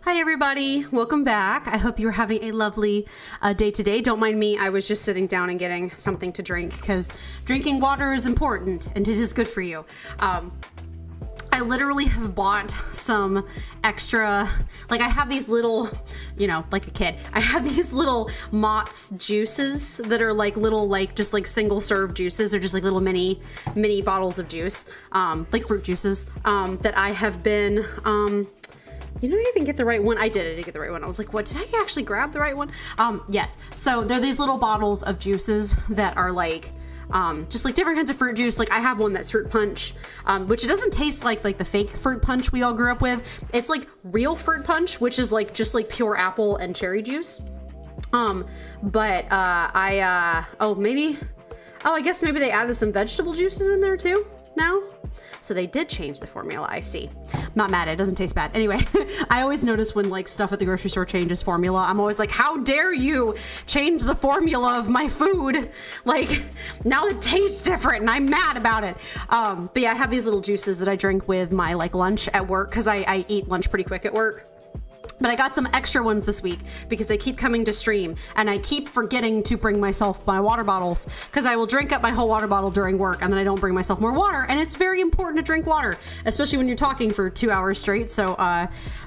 Hi everybody, welcome back. I hope you're having a lovely day today. Don't mind me, I was just sitting down and getting something to drink because drinking water is important and it is good for you. I literally have bought some extra, like I have these little, you know, like a kid, I have these little Mott's juices that are like little, like just like single serve juices. They're just like little mini bottles of juice, like fruit juices, that I have been, you didn't even get the right one. I did get the right one. I was like, what, did I actually grab the right one? Yes. So they're these little bottles of juices that are like, just like different kinds of fruit juice. Like I have one that's fruit punch, which it doesn't taste like the fake fruit punch we all grew up with. It's like real fruit punch, which is like just like pure apple and cherry juice. I guess maybe they added some vegetable juices in there too now. So they did change the formula, I see. I'm not mad, it doesn't taste bad. Anyway, I always notice when like stuff at the grocery store changes formula, I'm always like, how dare you change the formula of my food? Like now it tastes different and I'm mad about it. But yeah, I have these little juices that I drink with my like lunch at work because I eat lunch pretty quick at work. But I got some extra ones this week because they keep coming to stream and I keep forgetting to bring myself my water bottles because I will drink up my whole water bottle during work and then I don't bring myself more water. And it's very important to drink water, especially when you're talking for 2 hours straight. So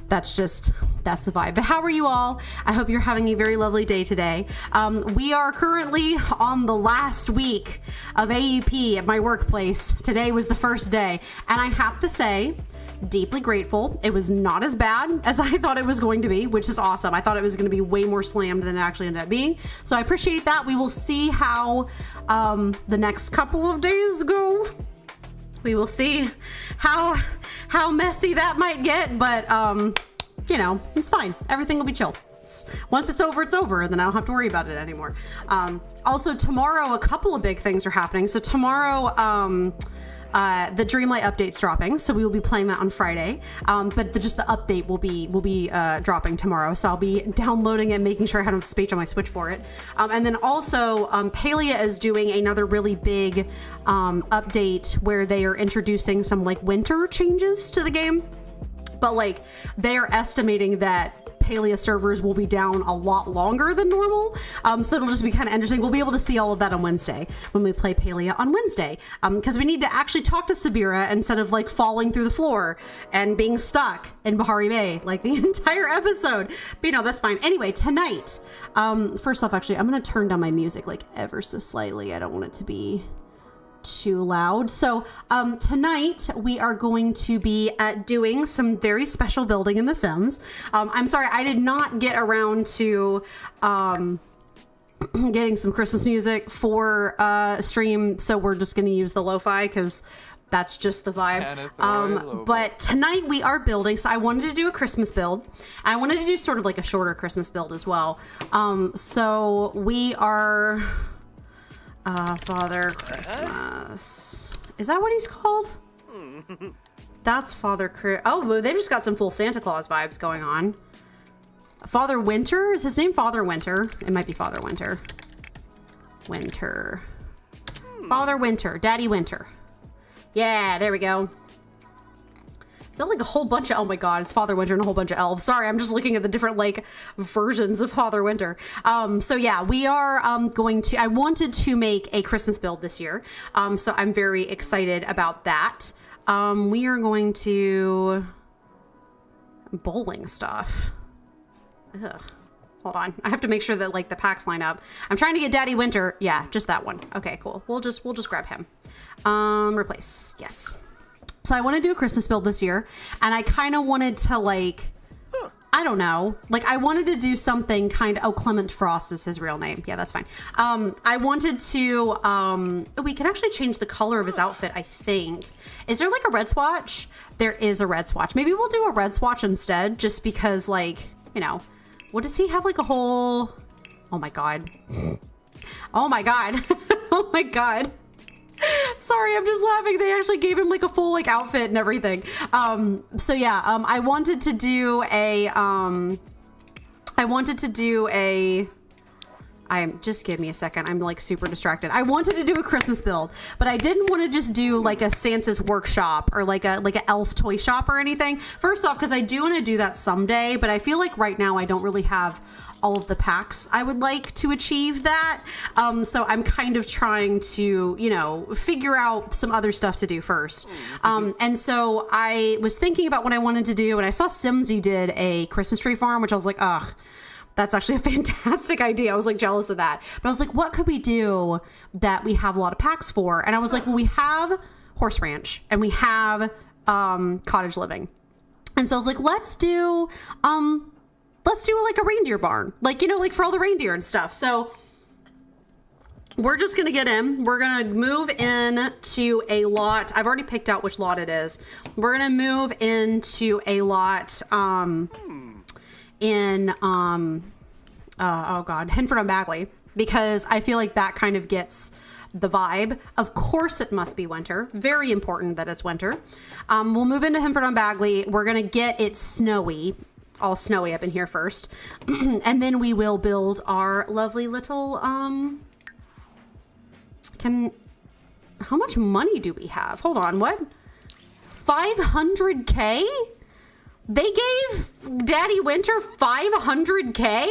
that's the vibe. But how are you all? I hope you're having a very lovely day today. We are currently on the last week of AEP at my workplace. Today was the first day. And I have to say, deeply grateful. It was not as bad as I thought it was going to be, which is awesome. I thought it was going to be way more slammed than it actually ended up being. So I appreciate that. We will see how the next couple of days go. We will see how messy that might get, but you know, it's fine. Everything will be chill. Once it's over, and then I don't have to worry about it anymore. Also tomorrow, a couple of big things are happening. So tomorrow, the Dreamlight update's dropping, so we will be playing that on Friday. But just the update will be dropping tomorrow, so I'll be downloading it, making sure I have enough space on my Switch for it. And then also, Palia is doing another really big update where they are introducing some like winter changes to the game. But like they are estimating that Palia servers will be down a lot longer than normal, so it'll just be kind of interesting. We'll be able to see all of that on Wednesday when we play Palia on Wednesday, because we need to actually talk to Sabira instead of like falling through the floor and being stuck in Bahari Bay like the entire episode. But you know, that's fine. Anyway, tonight, first off, actually, I'm gonna turn down my music like ever so slightly. I don't want it to be too loud. So tonight we are going to be doing some very special building in The Sims. I'm sorry, I did not get around to getting some Christmas music for stream, so we're just going to use the lo-fi because that's just the vibe. But tonight we are building, so I wanted to do a Christmas build. I wanted to do sort of like a shorter Christmas build as well. So we are Father Christmas. Is that what he's called? That's Father Chris. Oh, they've just got some full Santa Claus vibes going on. Father Winter? Is his name Father Winter? It might be Father Winter. Father Winter. Daddy Winter. Yeah, there we go. Is that like a whole bunch of, oh my god, it's Father Winter and a whole bunch of elves. Sorry, I'm just looking at the different like versions of Father Winter. So yeah, we are I wanted to make a Christmas build this year. So I'm very excited about that. We are going to bowling stuff. Ugh. Hold on. I have to make sure that like the packs line up. I'm trying to get Daddy Winter. Yeah, just that one. Okay, cool. We'll just grab him. Replace. Yes. So I want to do a Christmas build this year, and I kind of wanted to like, I don't know, like I wanted to do something kind of, oh, Clement Frost is his real name. Yeah, that's fine. I wanted to, we can actually change the color of his outfit, I think. Is there like a red swatch? There is a red swatch. Maybe we'll do a red swatch instead, just because like, you know, what does he have like a whole, oh my God. Oh my God. Oh my God. Sorry, I'm just laughing. They actually gave him like a full like outfit and everything. So yeah, I wanted to do a just give me a second. I'm like super distracted. I wanted to do a Christmas build, but I didn't want to just do like a Santa's workshop or like a elf toy shop or anything. First off, because I do want to do that someday, but I feel like right now I don't really have all of the packs I would like to achieve that. So I'm kind of trying to, you know, figure out some other stuff to do first. And so I was thinking about what I wanted to do, and I saw Simsy did a Christmas tree farm, which I was like, ugh, that's actually a fantastic idea. I was like jealous of that. But I was like, what could we do that we have a lot of packs for? And I was like, well, we have Horse Ranch and we have cottage living. And so I was like, let's do like a reindeer barn, like, you know, like for all the reindeer and stuff. So we're just going to get in. We're going to move in to a lot. I've already picked out which lot it is. We're going to move into a lot in Hinford on Bagley, because I feel like that kind of gets the vibe. Of course it must be winter. Very important that it's winter. We'll move into Hinford on Bagley. We're going to get it snowy, all snowy up in here first. And then we will build our lovely little, how much money do we have? Hold on, what? 500K? They gave Daddy Winter 500K?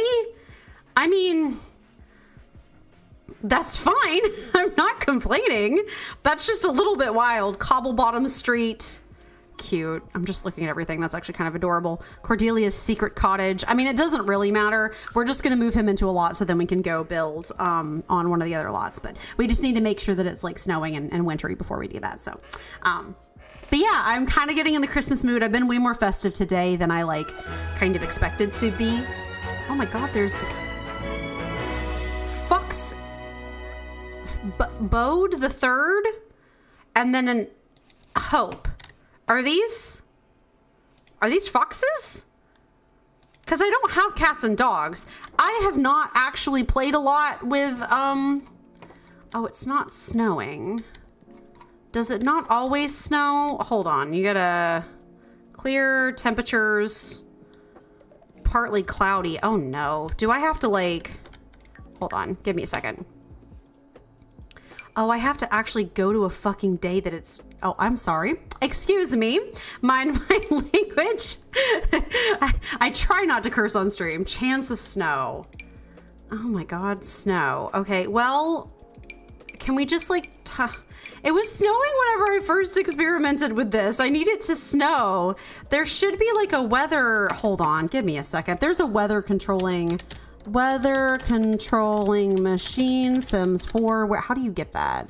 I mean, that's fine. I'm not complaining. That's just a little bit wild. Cobble Bottom Street. Cute. I'm just looking at everything. That's actually kind of adorable. Cordelia's secret cottage. I mean, it doesn't really matter. We're just going to move him into a lot so then we can go build on one of the other lots. But we just need to make sure that it's like snowing and wintry before we do that. So, but yeah, I'm kind of getting in the Christmas mood. I've been way more festive today than I like kind of expected to be. Oh my God, there's Fox Bode the Third and then an Hope. Are these foxes? Because I don't have cats and dogs. I have not actually played a lot with, oh, it's not snowing. Does it not always snow? Hold on, you gotta clear temperatures, partly cloudy. Oh no, do I have to like, hold on, give me a second. Oh, I have to actually go to a fucking day that it's, oh, I'm sorry. Excuse me, mind my language. I try not to curse on stream. Chance of snow. Oh my God, snow. Okay, well, can we just like, it was snowing whenever I first experimented with this. I need it to snow. There should be like a weather, hold on, give me a second. There's a weather controlling machine, Sims 4. Where, how do you get that?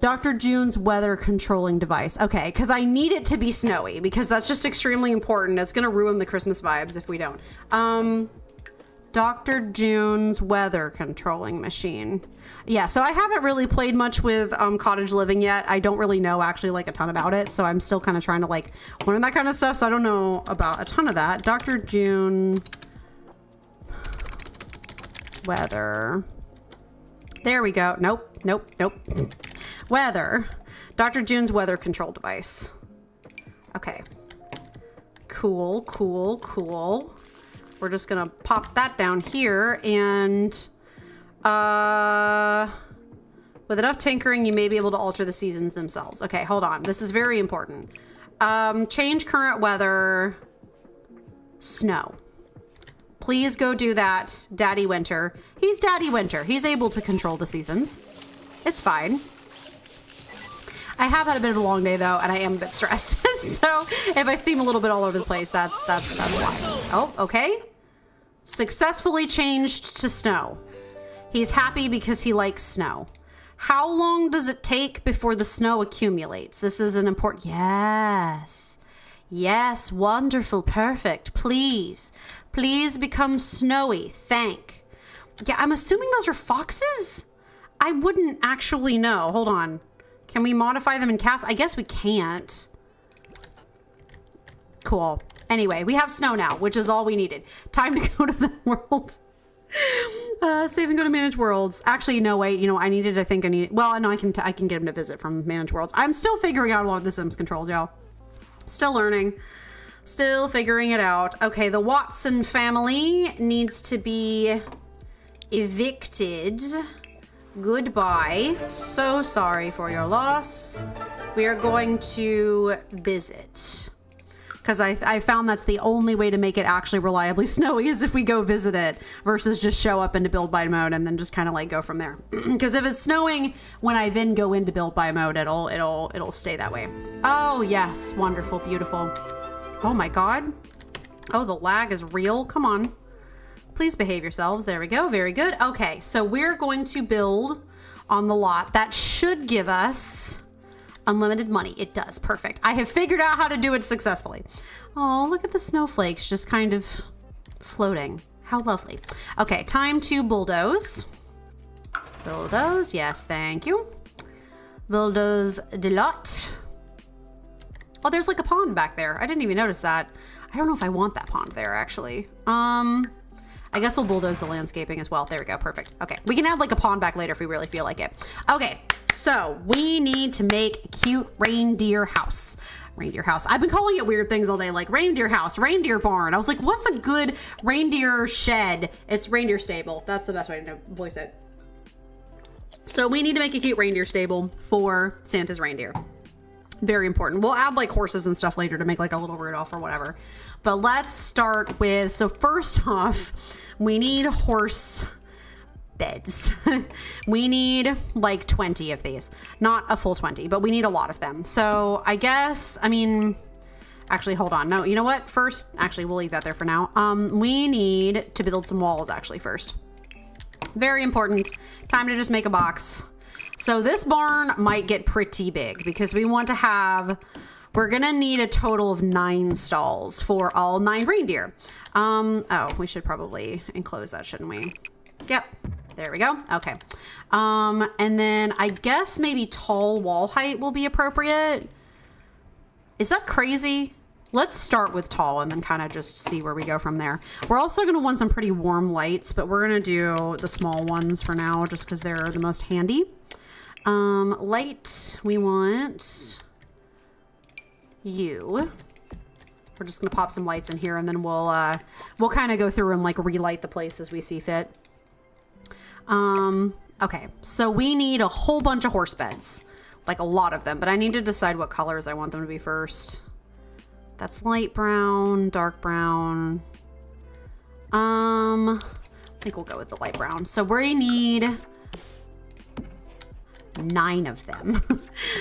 Dr. June's weather controlling device. Okay, because I need it to be snowy because that's just extremely important. It's going to ruin the Christmas vibes if we don't. Dr. June's weather controlling machine. Yeah, so I haven't really played much with cottage living yet. I don't really know actually like a ton about it, so I'm still kind of trying to like learn that kind of stuff, so I don't know about a ton of that. Dr. June weather. There we go. Nope. Weather. Dr. June's weather control device. Okay. Cool. We're just gonna pop that down here, and with enough tinkering, you may be able to alter the seasons themselves. Okay, hold on. This is very important. Change current weather. Snow. Please go do that, Daddy Winter. He's Daddy Winter. He's able to control the seasons. It's fine. I have had a bit of a long day though, and I am a bit stressed. So if I seem a little bit all over the place, that's why. Oh, okay. Successfully changed to snow. He's happy because he likes snow. How long does it take before the snow accumulates? This is an important, yes. Yes, wonderful, perfect. Please become snowy. Thank. Yeah, I'm assuming those are foxes? I wouldn't actually know. Hold on. Can we modify them in cast? I guess we can't. Cool. Anyway, we have snow now, which is all we needed. Time to go to the world. Save and go to Manage Worlds. Actually, no, wait. You know, I need. Well, no, I can get him to visit from Manage Worlds. I'm still figuring out a lot of the Sims controls, y'all. Still learning. Still figuring it out. Okay, the Watson family needs to be evicted. Goodbye. So sorry for your loss. We are going to visit. Because I found that's the only way to make it actually reliably snowy is if we go visit it versus just show up into build by mode and then just kind of like go from there. Because if it's snowing when I then go into build by mode, it'll stay that way. Oh yes, wonderful, beautiful. Oh my god. Oh, the lag is real. Come on. Please behave yourselves. There we go. Very good. Okay, so we're going to build on the lot. That should give us unlimited money. It does. Perfect. I have figured out how to do it successfully. Oh, look at the snowflakes just kind of floating. How lovely. Okay, time to bulldoze. Bulldoze. Yes, thank you. Bulldoze the lot. Oh, there's like a pond back there. I didn't even notice that. I don't know if I want that pond there, actually. I guess we'll bulldoze the landscaping as well. There we go. Perfect. Okay. We can add like a pond back later if we really feel like it. Okay. So we need to make a cute reindeer house. Reindeer house. I've been calling it weird things all day, like reindeer house, reindeer barn. I was like, what's a good reindeer shed? It's Reindeer Stable. That's the best way to voice it. So we need to make a cute reindeer stable for Santa's reindeer. Very important. We'll add like horses and stuff later to make like a little Rudolph or whatever. But let's start with, so first off, we need horse beds. We need like 20 of these. Not a full 20, but we need a lot of them. So I guess, I mean, actually, hold on. No, you know what? First, actually, we'll leave that there for now. We need to build some walls actually first. Very important. Time to just make a box. So this barn might get pretty big because we want to have, we're gonna need a total of 9 stalls for all 9 reindeer. Oh, we should probably enclose that, shouldn't we? Yep, there we go. Okay. And then I guess maybe tall wall height will be appropriate. Is that crazy? Let's start with tall and then kind of just see where we go from there. We're also gonna want some pretty warm lights, but we're gonna do the small ones for now just because they're the most handy. Light, we want you. We're just gonna pop some lights in here and then we'll kind of go through and like relight the place as we see fit. Okay, so we need a whole bunch of horse beds, like a lot of them, but I need to decide what colors I want them to be first. That's light brown, dark brown. I think we'll go with the light brown. So we need 9 of them.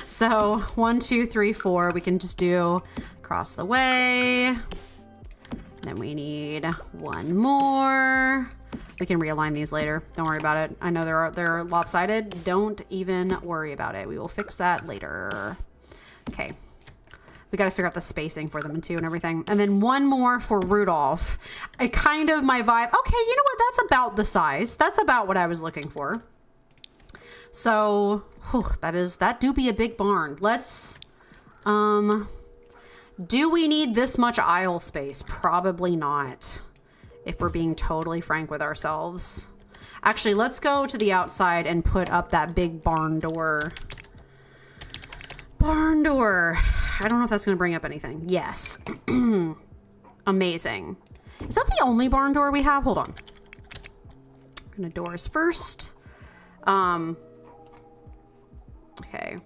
So 1, 2, 3, 4. We can just do across the way. Then we need 1 more. We can realign these later. Don't worry about it. I know they're lopsided. Don't even worry about it. We will fix that later. Okay. We got to figure out the spacing for them too and everything. And then 1 more for Rudolph. I kind of my vibe. Okay, you know what? That's about the size. That's about what I was looking for. So, whew, that do be a big barn. Let's, do we need this much aisle space? Probably not, if we're being totally frank with ourselves. Actually, let's go to the outside and put up that big barn door. Barn door. I don't know if that's going to bring up anything. Yes. Amazing. Is that the only barn door we have? Hold on. I'm going to doors first. Okay.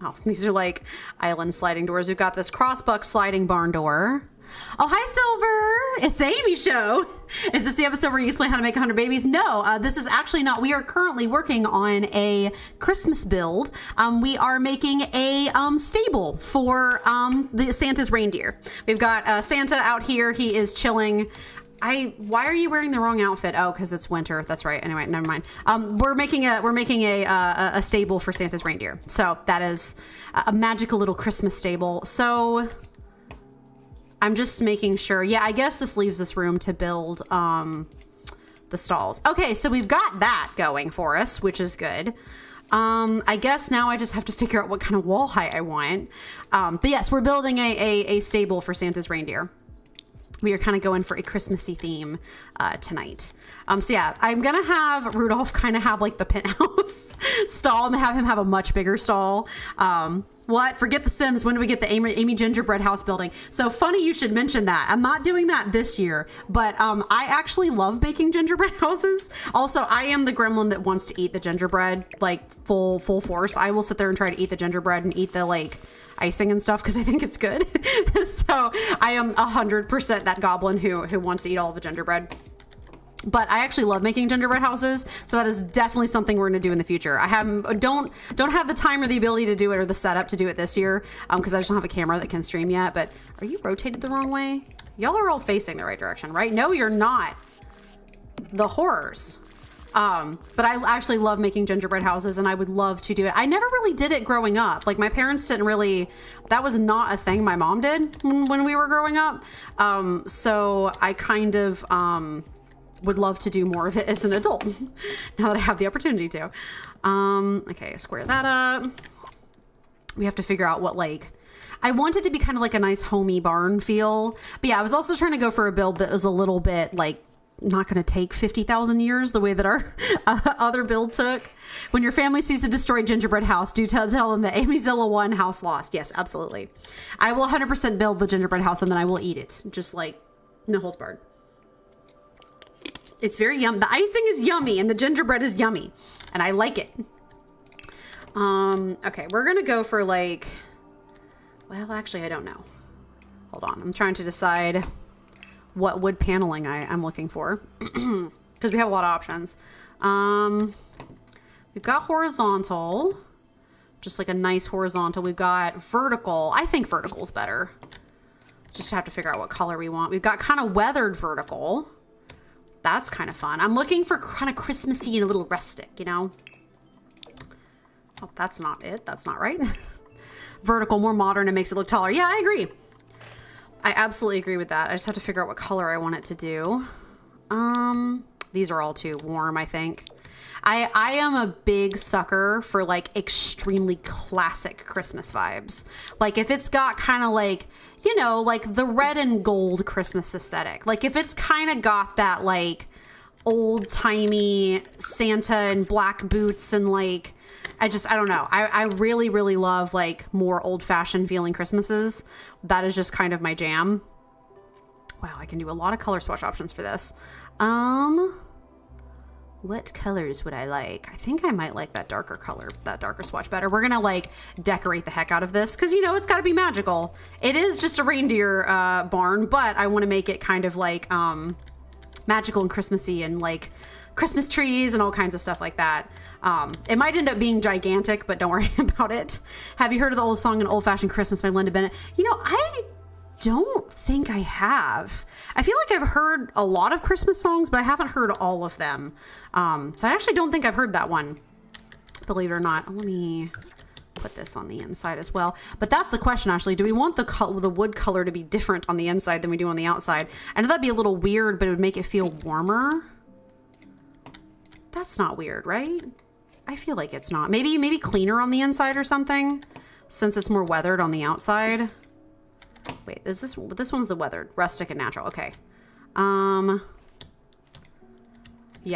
Oh, these are like island sliding doors. We've got this crossbuck sliding barn door. Oh, hi, Silver. It's Amy show. Is this the episode where you explain how to make 100 babies? No, this is actually not. We are currently working on a Christmas build. We are making a stable for the Santa's reindeer. We've got Santa out here. He is chilling. Why are you wearing the wrong outfit? Oh, because it's winter. That's right. Anyway, never mind. We're making a stable for Santa's reindeer. So that is a magical little Christmas stable. So I'm just making sure. Yeah, I guess this leaves this room to build the stalls. Okay, so we've got that going for us, which is good. I guess now I just have to figure out what kind of wall height I want. But yes, we're building a stable for Santa's reindeer. We are kind of going for a Christmassy theme tonight. So yeah, I'm going to have Rudolph kind of have like the penthouse stall and have him have a much bigger stall. What? Forget the Sims. When do we get the Amy gingerbread house building? So funny you should mention that. I'm not doing that this year, but I actually love baking gingerbread houses. Also, I am the gremlin that wants to eat the gingerbread like full force. I will sit there and try to eat the gingerbread and eat the like icing and stuff because I think it's good. So I am 100% that goblin who wants to eat all of the gingerbread. But I actually love making gingerbread houses, so that is definitely something we're gonna do in the future. I don't have the time or the ability to do it or the setup to do it this year, because I just don't have a camera that can stream yet. But are you rotated the wrong way? Y'all are all facing the right direction, right? No, you're not. The horrors. But I actually love making gingerbread houses, and I would love to do it. I never really did it growing up. Like my parents didn't really, that was not a thing my mom did when we were growing up. So I kind of, would love to do more of it as an adult now that I have the opportunity to. Okay, square that up. We have to figure out what, like, I want it to be kind of like a nice homey barn feel. But yeah, I was also trying to go for a build that was a little bit like not going to take 50,000 years the way that our other build took. When your family sees a destroyed gingerbread house, do tell them that Amyzilla won, house lost. Yes, absolutely. I will 100% build the gingerbread house and then I will eat it. Just like no holds barred. It's very yum. The icing is yummy and the gingerbread is yummy and I like it. Okay, we're gonna go for like, well, actually, I don't know. Hold on, I'm trying to decide what wood paneling I'm looking for because we have a lot of options. We've got horizontal, just like a nice horizontal. We've got vertical. I think vertical is better. Just have to figure out what color we want. We've got kind of weathered vertical. That's kind of fun. I'm looking for kind of Christmassy and a little rustic, you know? Oh, that's not it. That's not right. Vertical, more modern, and makes it look taller. Yeah, I agree. I absolutely agree with that. I just have to figure out what color I want it to do. These are all too warm, I think. I am a big sucker for like extremely classic Christmas vibes. Like if it's got kind of like, you know, like the red and gold Christmas aesthetic. Like if it's kind of got that like old timey Santa and black boots and like, I don't know. I really, really love like more old fashioned feeling Christmases. That is just kind of my jam. Wow, I can do a lot of color swatch options for this. What colors would I like? I think I might like that darker color, that darker swatch better. We're gonna like decorate the heck out of this because, you know, it's gotta be magical. It is just a reindeer barn, but I wanna make it kind of like magical and Christmassy and like Christmas trees and all kinds of stuff like that. It might end up being gigantic, but don't worry about it. Have you heard of the old song An Old Fashioned Christmas by Linda Bennett? You know, I don't think I have. I feel like I've heard a lot of Christmas songs, but I haven't heard all of them. So I actually don't think I've heard that one, believe it or not. Let me put this on the inside as well. But that's the question, actually. Do we want the wood color to be different on the inside than we do on the outside? I know that'd be a little weird, but it would make it feel warmer. That's not weird, right? I feel like it's not. Maybe cleaner on the inside or something, since it's more weathered on the outside. Wait, is this one's the weathered, rustic and natural. Okay. Yeah,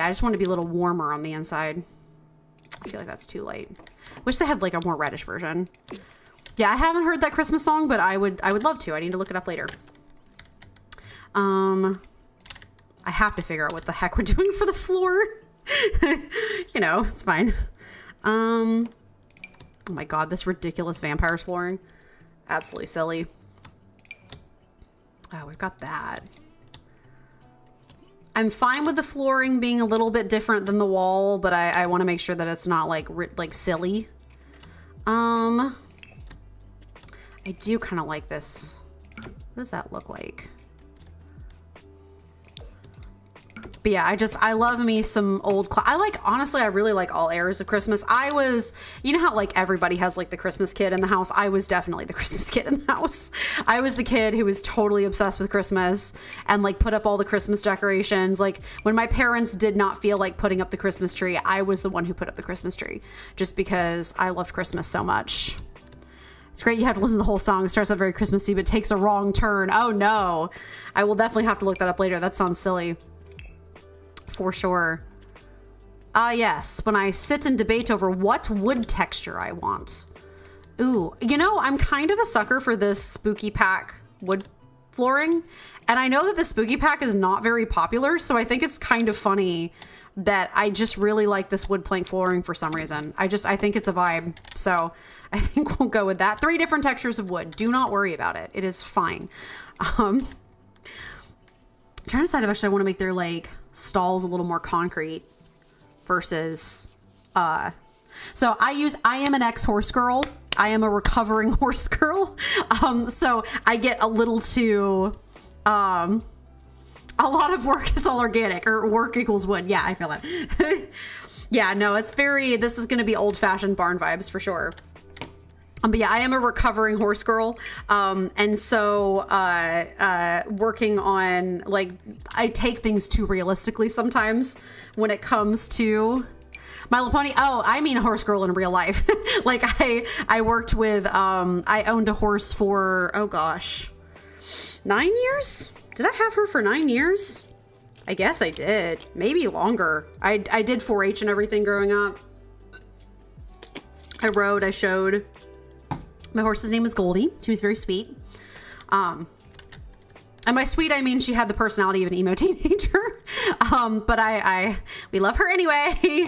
I just want to be a little warmer on the inside. I feel like that's too light. Wish they had like a more reddish version. Yeah, I haven't heard that Christmas song, but I would love to. I need to look it up later. I have to figure out what the heck we're doing for the floor. You know, it's fine. Oh my God, this ridiculous vampire flooring. Absolutely silly. Oh, we've got that. I'm fine with the flooring being a little bit different than the wall, but I want to make sure that it's not like silly. I do kind of like this. What does that look like? But yeah, I love me some old, honestly, I really like all eras of Christmas. You know how like everybody has like the Christmas kid in the house? I was definitely the Christmas kid in the house. I was the kid who was totally obsessed with Christmas and like put up all the Christmas decorations. Like when my parents did not feel like putting up the Christmas tree, I was the one who put up the Christmas tree just because I loved Christmas so much. It's great you have to listen to the whole song. It starts out very Christmassy, but takes a wrong turn. Oh no. I will definitely have to look that up later. That sounds silly. For sure. Yes, when I sit and debate over what wood texture I want. Ooh, you know, I'm kind of a sucker for this spooky pack wood flooring. And I know that the spooky pack is not very popular, so I think it's kind of funny that I just really like this wood plank flooring for some reason. I think it's a vibe. So I think we'll go with that. 3 different textures of wood. Do not worry about it. It is fine. Trying to decide if actually I want to make their like stalls a little more concrete versus, so I am an ex-horse girl. I am a recovering horse girl. So I get a little too, a lot of work is all organic, or work equals wood. Yeah, I feel that. Yeah, no, it's very, this is going to be old fashioned barn vibes for sure. But yeah, I am a recovering horse girl. And so, working on, like, I take things too realistically sometimes when it comes to My Little Pony. Oh, I mean a horse girl in real life. Like I worked with, I owned a horse for, oh gosh, 9 years? Did I have her for 9 years? I guess I did. Maybe longer. I did 4-H and everything growing up. I rode, I showed. My horse's name was Goldie. She was very sweet. And by sweet, I mean she had the personality of an emo teenager. But we love her anyway.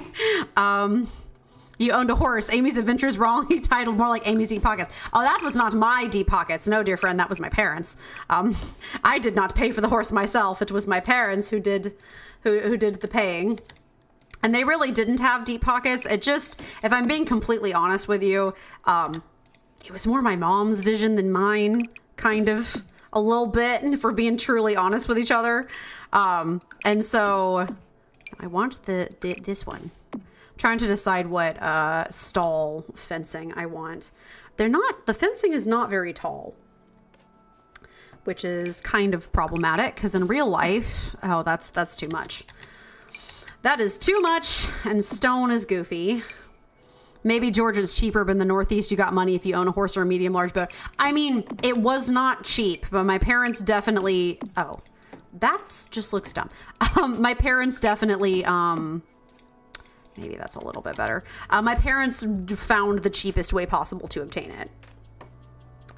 You owned a horse. Amy's Adventures wrongly titled, more like Amy's Deep Pockets. Oh, that was not my deep pockets. No, dear friend, that was my parents. I did not pay for the horse myself. It was my parents who did the paying. And they really didn't have deep pockets. It just, if I'm being completely honest with you, it was more my mom's vision than mine, kind of, a little bit, if we're being truly honest with each other. And so I want this one. Trying to decide what stall fencing I want. The fencing is not very tall, which is kind of problematic because in real life, oh, that's too much. That is too much, and stone is goofy. Maybe Georgia's cheaper, but in the Northeast, you got money if you own a horse or a medium large boat. I mean, it was not cheap, but my parents definitely, oh, that just looks dumb. My parents definitely, maybe that's a little bit better. My parents found the cheapest way possible to obtain it.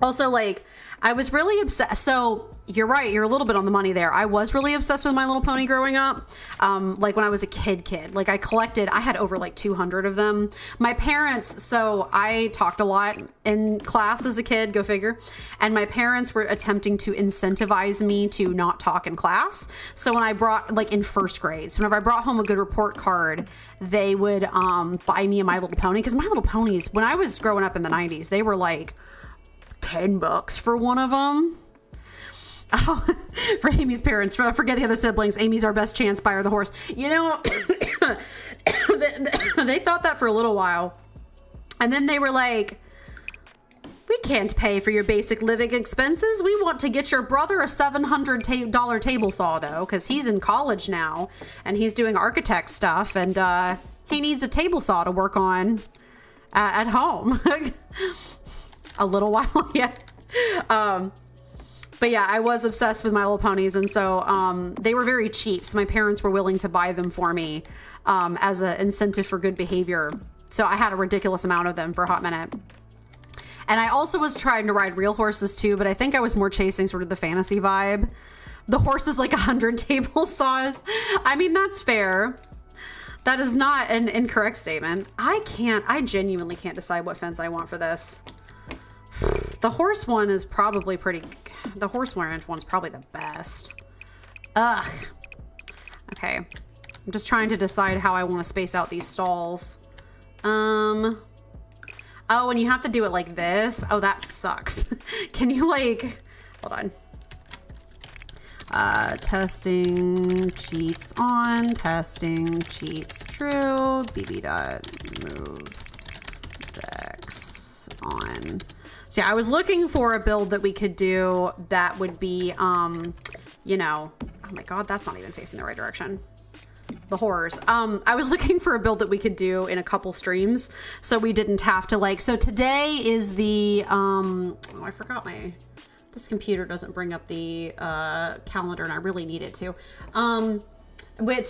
Also, like, I was really obsessed. So you're right. You're a little bit on the money there. I was really obsessed with My Little Pony growing up. Like when I was a kid, like I had over like 200 of them. My parents, so I talked a lot in class as a kid, go figure. And my parents were attempting to incentivize me to not talk in class. So when I brought, like in first grade, so whenever I brought home a good report card, they would buy me a My Little Pony. Because My Little Ponies, when I was growing up in the 90s, they were like $10 for one of them. Oh, for Amy's parents, forget the other siblings. Amy's our best chance. Buy her the horse. You know, they thought that for a little while. And then they were like, we can't pay for your basic living expenses. We want to get your brother a $700 table saw, though, because he's in college now and he's doing architect stuff. And he needs a table saw to work on at home. A little while, yeah. But yeah, I was obsessed with My Little Ponies, and so they were very cheap. So my parents were willing to buy them for me as an incentive for good behavior. So I had a ridiculous amount of them for a hot minute. And I also was trying to ride real horses too, but I think I was more chasing sort of the fantasy vibe. The horse is like 100 table saws. I mean, that's fair. That is not an incorrect statement. I genuinely can't decide what fence I want for this. The horse one is probably the horse ranch one's probably the best. Ugh. Okay. I'm just trying to decide how I want to space out these stalls. Oh, and you have to do it like this. Oh, that sucks. Can you like, hold on. Testing cheats on, testing cheats true, bb.move dex on. So yeah, I was looking for a build that we could do that would be, you know, oh my God, that's not even facing the right direction. The horrors. I was looking for a build that we could do in a couple streams so we didn't have to like, so today is the, oh, I forgot this computer doesn't bring up the calendar and I really need it to.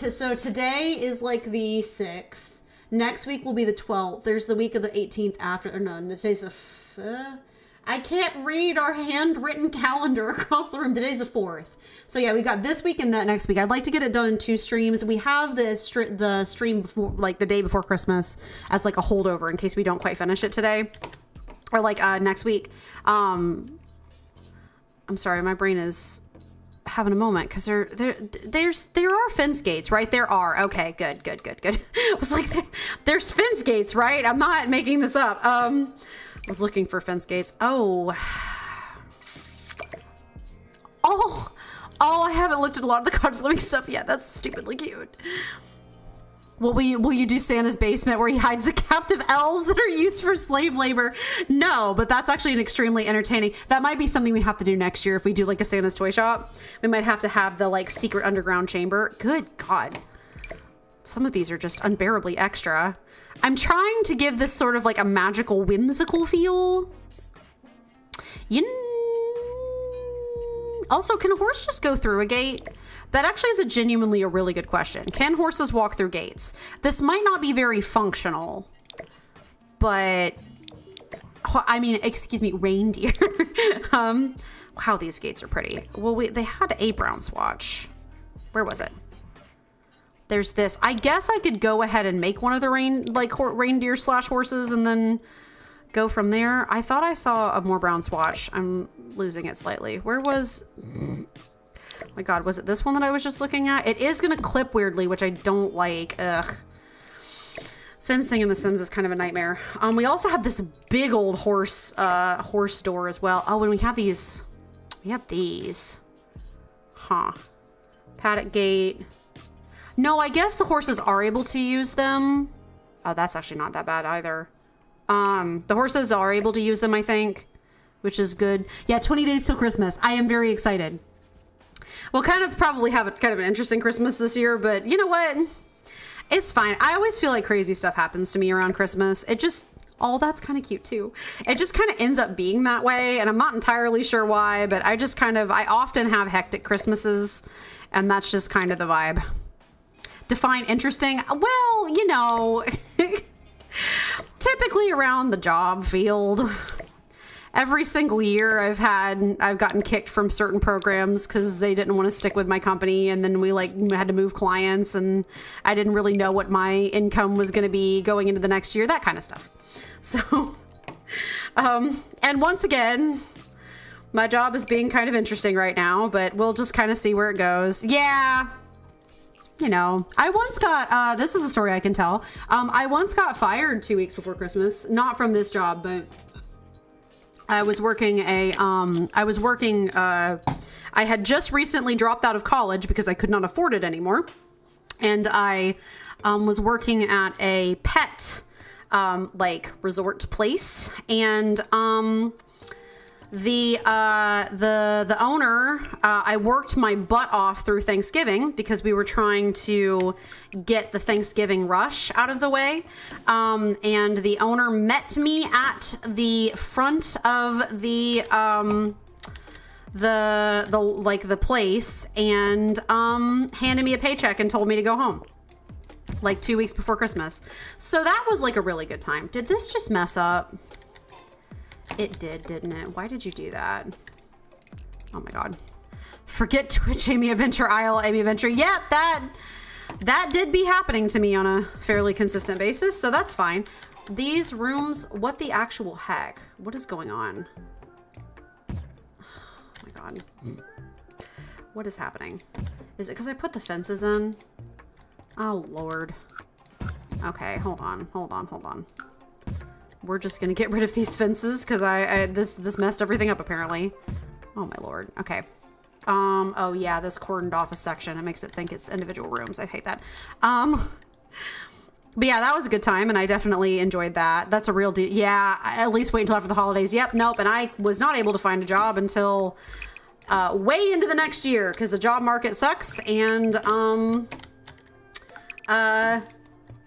So today is like the 6th. Next week will be the 12th. There's the week of the 18th after, or no, today's the I can't read our handwritten calendar across the room. Today's the 4th. So yeah, we got this week and that next week. I'd like to get it done in 2 streams. We have the stream before, like the day before Christmas, as like a holdover in case we don't quite finish it today or like next week. I'm sorry, my brain is having a moment because there are fence gates, right? There are. Okay, good. I was like, there's fence gates, right? I'm not making this up. I was looking for fence gates. Oh, I haven't looked at a lot of the Cottage Living stuff yet. That's stupidly cute. Will you do Santa's basement where he hides the captive elves that are used for slave labor? No, but that's actually an extremely entertaining. That might be something we have to do next year if we do like a Santa's toy shop. We might have to have the like secret underground chamber. Good God. Some of these are just unbearably extra. I'm trying to give this sort of like a magical, whimsical feel. Also, can a horse just go through a gate? That actually is a really good question. Can horses walk through gates? This might not be very functional, but I mean, excuse me, reindeer. Wow, these gates are pretty. Well, they had a brown swatch. Where was it? There's this. I guess I could go ahead and make one of the reindeer / horses and then go from there. I thought I saw a more brown swatch. I'm losing it slightly. Where was... Oh my God, was it this one that I was just looking at? It is going to clip weirdly, which I don't like. Ugh. Fencing in The Sims is kind of a nightmare. We also have this big old horse door as well. Oh, and we have these. We have these. Huh. Paddock gate. No, I guess the horses are able to use them. Oh, that's actually not that bad either. The horses are able to use them, I think, which is good. Yeah, 20 days till Christmas. I am very excited. We'll kind of probably have kind of an interesting Christmas this year, but you know what? It's fine. I always feel like crazy stuff happens to me around Christmas. It just, oh, that's kind of cute too. It just kind of ends up being that way, and I'm not entirely sure why, but I often have hectic Christmases, and that's just kind of the vibe. Define interesting. Well, you know, typically around the job field. Every single year I've gotten kicked from certain programs because they didn't want to stick with my company, and then we had to move clients, and I didn't really know what my income was going to be going into the next year, that kind of stuff. So, and once again, my job is being kind of interesting right now, but we'll just kind of see where it goes. Yeah. You know, I once got, this is a story I can tell. I once got fired 2 weeks before Christmas, not from this job, but I had just recently dropped out of college because I could not afford it anymore. And I was working at a pet resort place, and the owner, I worked my butt off through Thanksgiving because we were trying to get the Thanksgiving rush out of the way. And the owner met me at the front of the place and handed me a paycheck and told me to go home. Like 2 weeks before Christmas. So that was like a really good time. Did this just mess up? It did, didn't it? Why did you do that? Oh my God. Forget Twitch, Amy Adventure, Isle, Amy Adventure. Yep, that did be happening to me on a fairly consistent basis, so that's fine. These rooms, what the actual heck? What is going on? Oh my God. What is happening? Is it because I put the fences in? Oh, Lord. Okay, hold on. We're just gonna get rid of these fences because this messed everything up apparently. Oh my Lord. Okay. Oh yeah, this cordoned off a section. It makes it think it's individual rooms. I hate that. But yeah, that was a good time and I definitely enjoyed that. That's a real deal. Yeah, at least wait until after the holidays. Yep, nope. And I was not able to find a job until way into the next year because the job market sucks and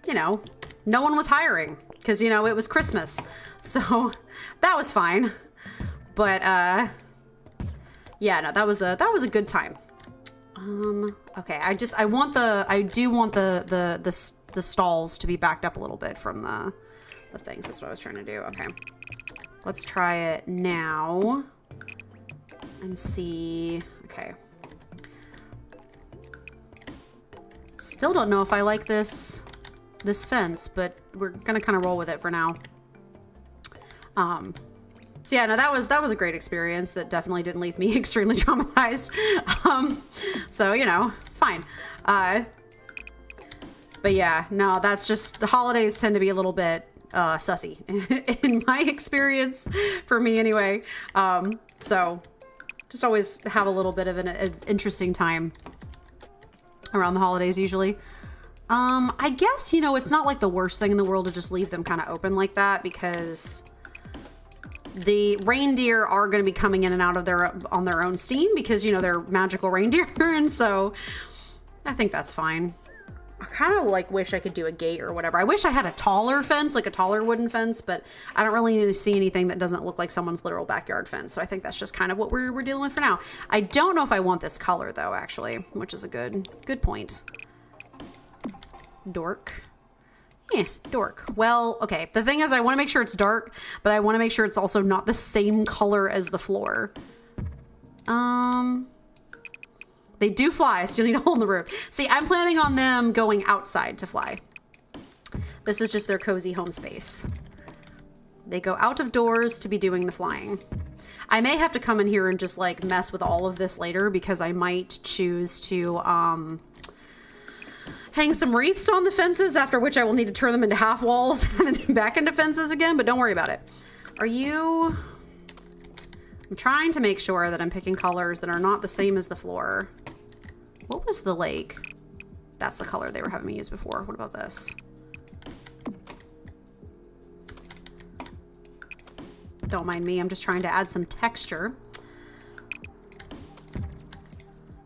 you know, no one was hiring. Because, you know, it was Christmas. So that was fine. But, yeah, no, that was a good time. Okay, I do want the stalls to be backed up a little bit from the things. That's what I was trying to do. Okay. Let's try it now and see. Okay. Still don't know if I like this fence, but we're gonna kind of roll with it for now. So yeah, no, that was a great experience. That definitely didn't leave me extremely traumatized. So you know, it's fine. But yeah, no, that's just, the holidays tend to be a little bit sussy in my experience, for me anyway. So just always have a little bit of an interesting time around the holidays usually. I guess, you know, it's not like the worst thing in the world to just leave them kind of open like that, because the reindeer are going to be coming in and out of on their own steam, because, you know, they're magical reindeer. And so I think that's fine. I kind of like wish I could do a gate or whatever. I wish I had a taller fence, like a taller wooden fence, but I don't really need to see anything that doesn't look like someone's literal backyard fence. So I think that's just kind of what we're dealing with for now. I don't know if I want this color though, actually, which is a good point. Dork. Yeah, dork. Well, okay. The thing is, I want to make sure it's dark, but I want to make sure it's also not the same color as the floor. They do fly. I still need a hole in the roof. See, I'm planning on them going outside to fly. This is just their cozy home space. They go out of doors to be doing the flying. I may have to come in here and just like mess with all of this later, because I might choose to hang some wreaths on the fences, after which I will need to turn them into half walls and then back into fences again, but don't worry about it. Are you... I'm trying to make sure that I'm picking colors that are not the same as the floor. What was the lake? That's the color they were having me use before. What about this? Don't mind me, I'm just trying to add some texture.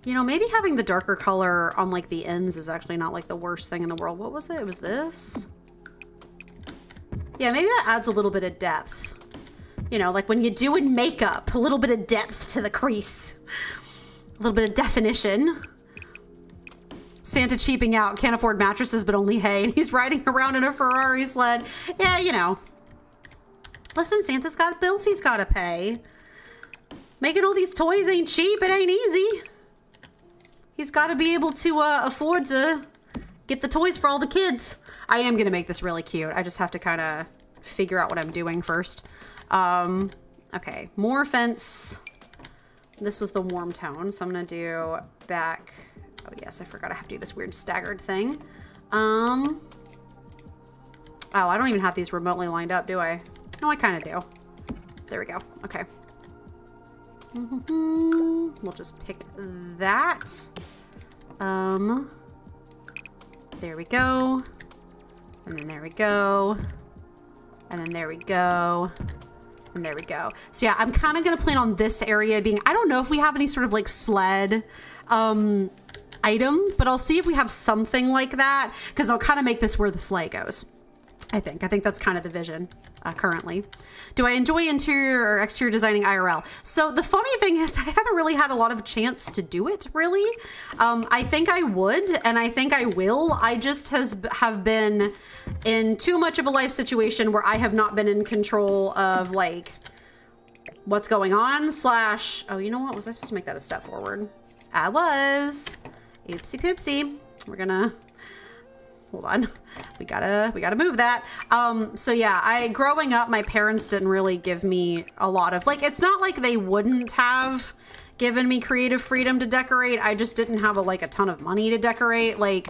You know, maybe having the darker color on like the ends is actually not like the worst thing in the world. What was it? It was this? Yeah, maybe that adds a little bit of depth. You know, like when you're doing makeup, a little bit of depth to the crease. A little bit of definition. Santa cheaping out, can't afford mattresses but only hay, and he's riding around in a Ferrari sled. Yeah, you know. Listen, Santa's got bills he's gotta pay. Making all these toys ain't cheap, it ain't easy. He's got to be able to afford to get the toys for all the kids. I am going to make this really cute. I just have to kind of figure out what I'm doing first. Okay, more fence. This was the warm tone, so I'm going to do back. Oh yes, I forgot I have to do this weird staggered thing. Oh, I don't even have these remotely lined up, do I? No, I kind of do. There we go. Okay. We'll just pick that. There we go. And then there we go. And then there we go. And there we go. So yeah, I'm kind of going to plan on this area being, I don't know if we have any sort of like sled item, but I'll see if we have something like that, because I'll kind of make this where the sleigh goes. I think that's kind of the vision currently. Do I enjoy interior or exterior designing IRL? So the funny thing is, I haven't really had a lot of chance to do it, really. I think I would, and I think I will. I just have been in too much of a life situation where I have not been in control of like what's going on slash, oh, you know what? Was I supposed to make that a step forward? I was. Oopsie poopsie. We're gonna... Hold on, we gotta move that. So yeah, growing up, my parents didn't really give me a lot of, like, it's not like they wouldn't have given me creative freedom to decorate. I just didn't have a ton of money to decorate. Like,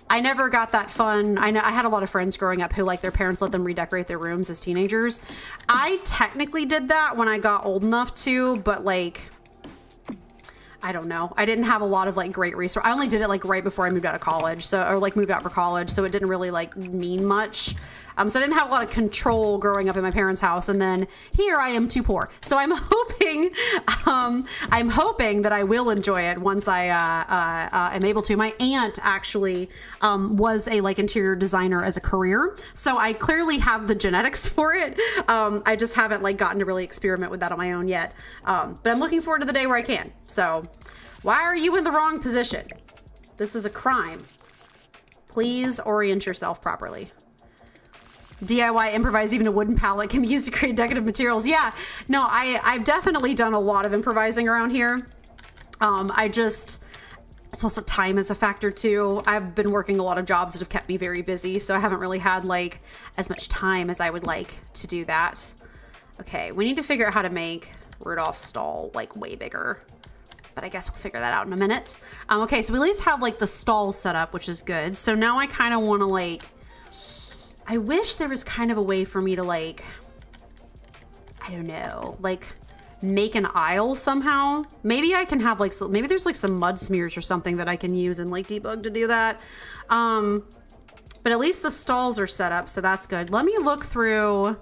I never got that fun. I had a lot of friends growing up who, like, their parents let them redecorate their rooms as teenagers. I technically did that when I got old enough to, but like, I don't know. I didn't have a lot of like great resources. I only did it like right before I moved out of college, or like moved out for college, so it didn't really like mean much. So I didn't have a lot of control growing up in my parents' house, and then here I am too poor. So I'm hoping that I will enjoy it once I am able to. My aunt actually was a like interior designer as a career, so I clearly have the genetics for it. I just haven't like gotten to really experiment with that on my own yet. But I'm looking forward to the day where I can. So why are you in the wrong position? This is a crime. Please orient yourself properly. DIY improvise, even a wooden pallet can be used to create decorative materials. Yeah, no, I've definitely done a lot of improvising around here. It's also time is a factor too. I've been working a lot of jobs that have kept me very busy, so I haven't really had like as much time as I would like to do that. Okay, we need to figure out how to make Rudolph's stall like way bigger, but I guess we'll figure that out in a minute. Okay, so we at least have like the stall set up, which is good. So now I kind of want to like, I wish there was kind of a way for me to like, I don't know, like make an aisle somehow. Maybe I can have like, maybe there's like some mud smears or something that I can use in like debug to do that. But at least the stalls are set up, so that's good. Let me look through,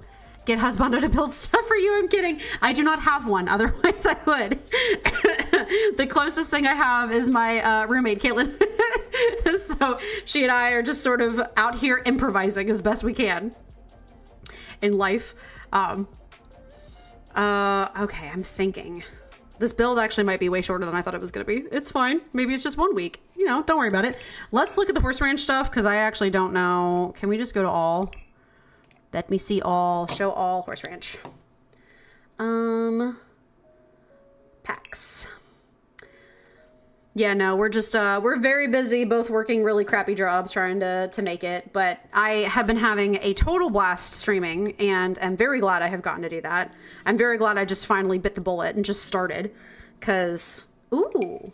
get husbando to build stuff for you. I'm kidding. I do not have one, otherwise I would. The closest thing I have is my roommate, Caitlin. So she and I are just sort of out here improvising as best we can in life. Okay, I'm thinking. This build actually might be way shorter than I thought it was going to be. It's fine. Maybe it's just 1 week. You know, don't worry about it. Let's look at the horse ranch stuff because I actually don't know. Can we just go to all? Let me see all. Show all horse ranch. Packs. Yeah, no, we're just, we're very busy, both working really crappy jobs trying to make it, but I have been having a total blast streaming, and I'm very glad I have gotten to do that. I'm very glad I just finally bit the bullet and just started, because, ooh,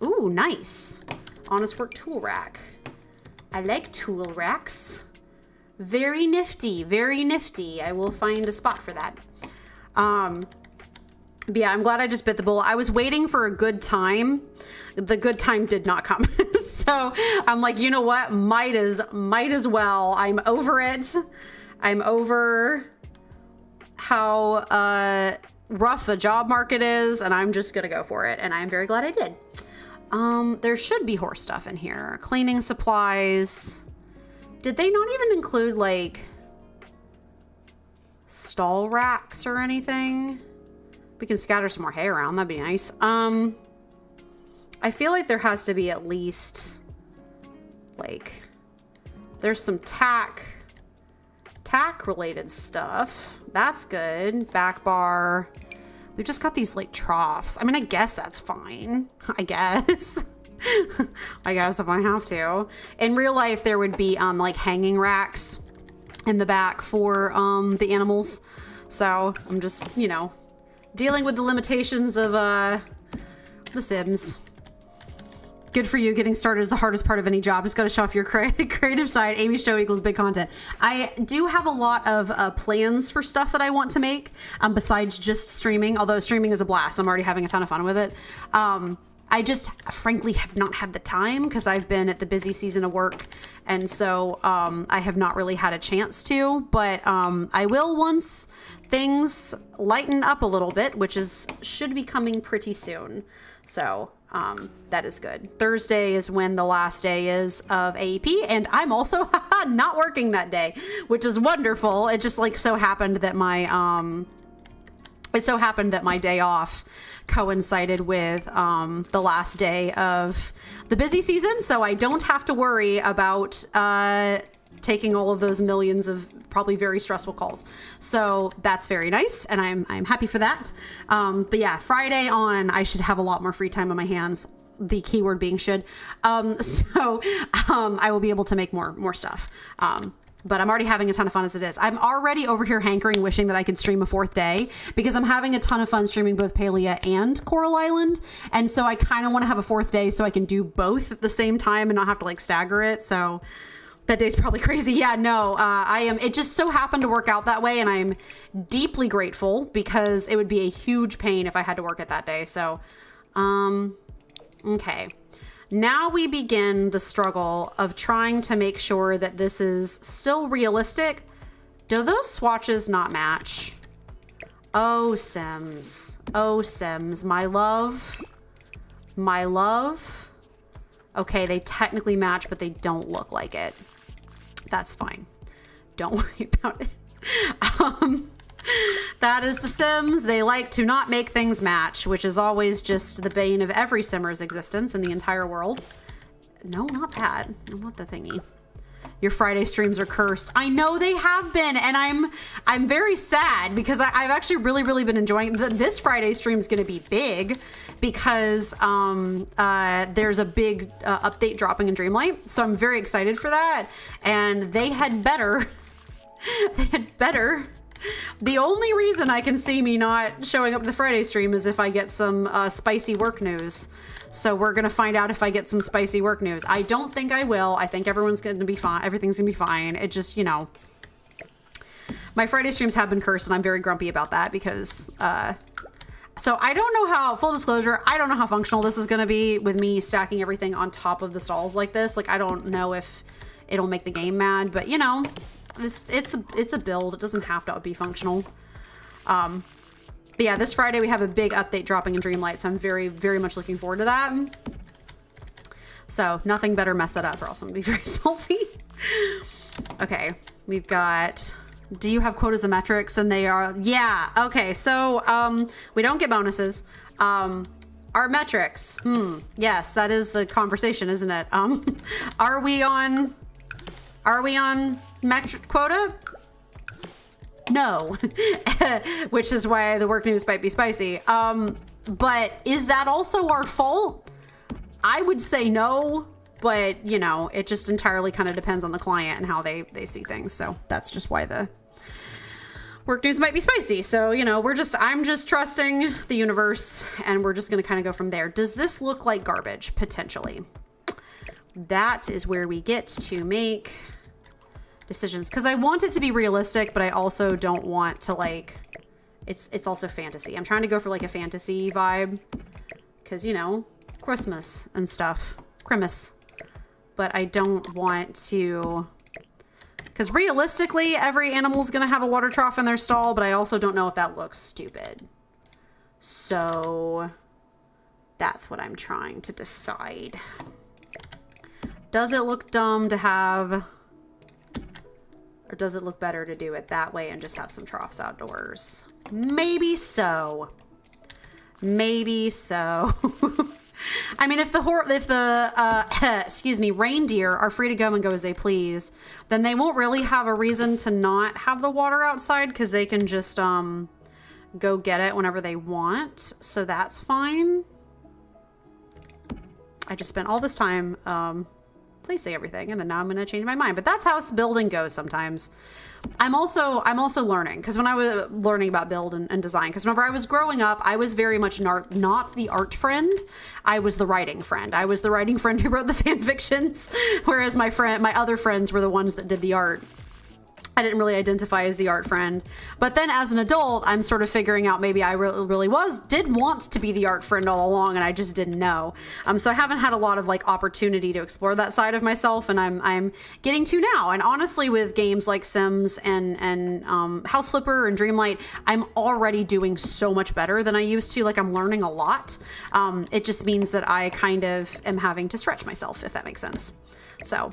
nice. Honest Work tool rack. I like tool racks. Very nifty, very nifty. I will find a spot for that. But yeah, I'm glad I just bit the bullet. I was waiting for a good time. The good time did not come. So I'm like, you know what? Might as well. I'm over it. I'm over how rough the job market is, and I'm just gonna go for it. And I'm very glad I did. There should be horse stuff in here. Cleaning supplies. Did they not even include like stall racks or anything? We can scatter some more hay around. That'd be nice. I feel like there has to be at least like there's some tack related stuff. That's good. Back bar. We've just got these like troughs. I mean, I guess that's fine. I guess. I guess if I have to. In real life, there would be like hanging racks in the back for the animals. So I'm just, you know, dealing with the limitations of The Sims. Good for you. Getting started is the hardest part of any job. Just got to show off your creative side. Amy's show equals big content. I do have a lot of plans for stuff that I want to make besides just streaming, although streaming is a blast. I'm already having a ton of fun with it. I just frankly have not had the time because I've been at the busy season of work. And so I have not really had a chance to, but I will once things lighten up a little bit, which should be coming pretty soon. So that is good. Thursday is when the last day is of AEP, and I'm also not working that day, which is wonderful. It just like so happened that my day off coincided with the last day of the busy season, so I don't have to worry about taking all of those millions of probably very stressful calls. So that's very nice, and I'm happy for that. But yeah, Friday on, I should have a lot more free time on my hands. The keyword being should. So I will be able to make more stuff. But I'm already having a ton of fun as it is. I'm already over here hankering, wishing that I could stream a 4th day because I'm having a ton of fun streaming both Palia and Coral Island. And so I kind of want to have a 4th day so I can do both at the same time and not have to like stagger it. So that day's probably crazy. Yeah, no, it just so happened to work out that way. And I'm deeply grateful because it would be a huge pain if I had to work it that day. So, okay. Now we begin the struggle of trying to make sure that this is still realistic. Do those swatches not match? Oh, Sims. Oh, Sims. My love. My love. Okay, they technically match, but they don't look like it. That's fine. Don't worry about it. That is The Sims. They like to not make things match, which is always just the bane of every Simmer's existence in the entire world. No, not that. I want the thingy. Your Friday streams are cursed. I know they have been, and I'm very sad because I've actually really been enjoying this Friday stream is going to be big because there's a big update dropping in Dreamlight, so I'm very excited for that. And they had better, The only reason I can see me not showing up to the Friday stream is if I get some spicy work news. So we're gonna find out if I get some spicy work news. I don't think I will. I think everyone's gonna be fine. Everything's gonna be fine. It just, you know, my Friday streams have been cursed, and I'm very grumpy about that because, so I don't know how, full disclosure, I don't know how functional this is gonna be with me stacking everything on top of the stalls like this. Like, I don't know if it'll make the game mad, but you know, it's a build. It doesn't have to be functional. But yeah, this Friday we have a big update dropping in Dreamlight, so I'm very much looking forward to that. So nothing better mess that up, or else I'm gonna be very salty. Okay, we've got, do you have quotas and metrics? And they are, yeah, okay, so we don't get bonuses. Our metrics, yes, that is the conversation, isn't it? Are we on metric quota? No, which is why the work news might be spicy. But is that also our fault? I would say no, but you know, it just entirely kind of depends on the client and how they see things. So that's just why the work news might be spicy. So, you know, I'm just trusting the universe, and we're just going to kind of go from there. Does this look like garbage? Potentially. That is where we get to make decisions, because I want it to be realistic, but I also don't want to, like, it's also fantasy. I'm trying to go for like a fantasy vibe because, you know, Christmas and stuff, Christmas, but I don't want to, because realistically every animal's gonna have a water trough in their stall, but I also don't know if that looks stupid. So that's what I'm trying to decide. Does it look dumb to have, or does it look better to do it that way and just have some troughs outdoors? Maybe so. Maybe so. I mean, if the excuse me, reindeer are free to go and go as they please, then they won't really have a reason to not have the water outside, because they can just go get it whenever they want. So that's fine. I just spent all this time placing everything, and then now I'm going to change my mind. But that's how building goes sometimes. I'm also learning, because when I was learning about build and design, because whenever I was growing up, I was very much not the art friend. I was the writing friend. I was the writing friend who wrote the fan fictions, whereas my other friends were the ones that did the art. I didn't really identify as the art friend. But then as an adult, I'm sort of figuring out maybe I really did want to be the art friend all along, and I just didn't know. So I haven't had a lot of like opportunity to explore that side of myself, and I'm getting to now. And honestly, with games like Sims and House Flipper and Dreamlight, I'm already doing so much better than I used to. Like, I'm learning a lot. It just means that I kind of am having to stretch myself, if that makes sense. So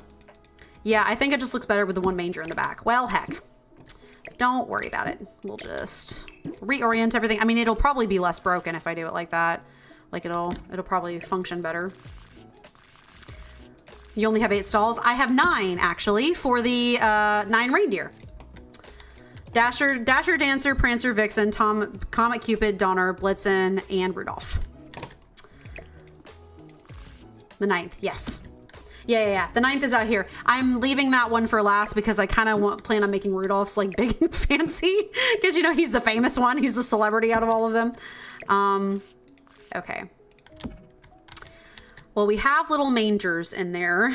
yeah, I think it just looks better with the one manger in the back. Well, heck, don't worry about it. We'll just reorient everything. I mean, it'll probably be less broken if I do it like that. Like, it'll probably function better. You only have 8 stalls. I have 9 actually for the 9 reindeer. Dasher, Dancer, Prancer, Vixen, Comet, Cupid, Donner, Blitzen, and Rudolph. The 9th, yes. Yeah. The 9th is out here. I'm leaving that one for last because I kind of plan on making Rudolph's like big and fancy, because, you know, he's the famous one. He's the celebrity out of all of them. Okay. Well, we have little mangers in there.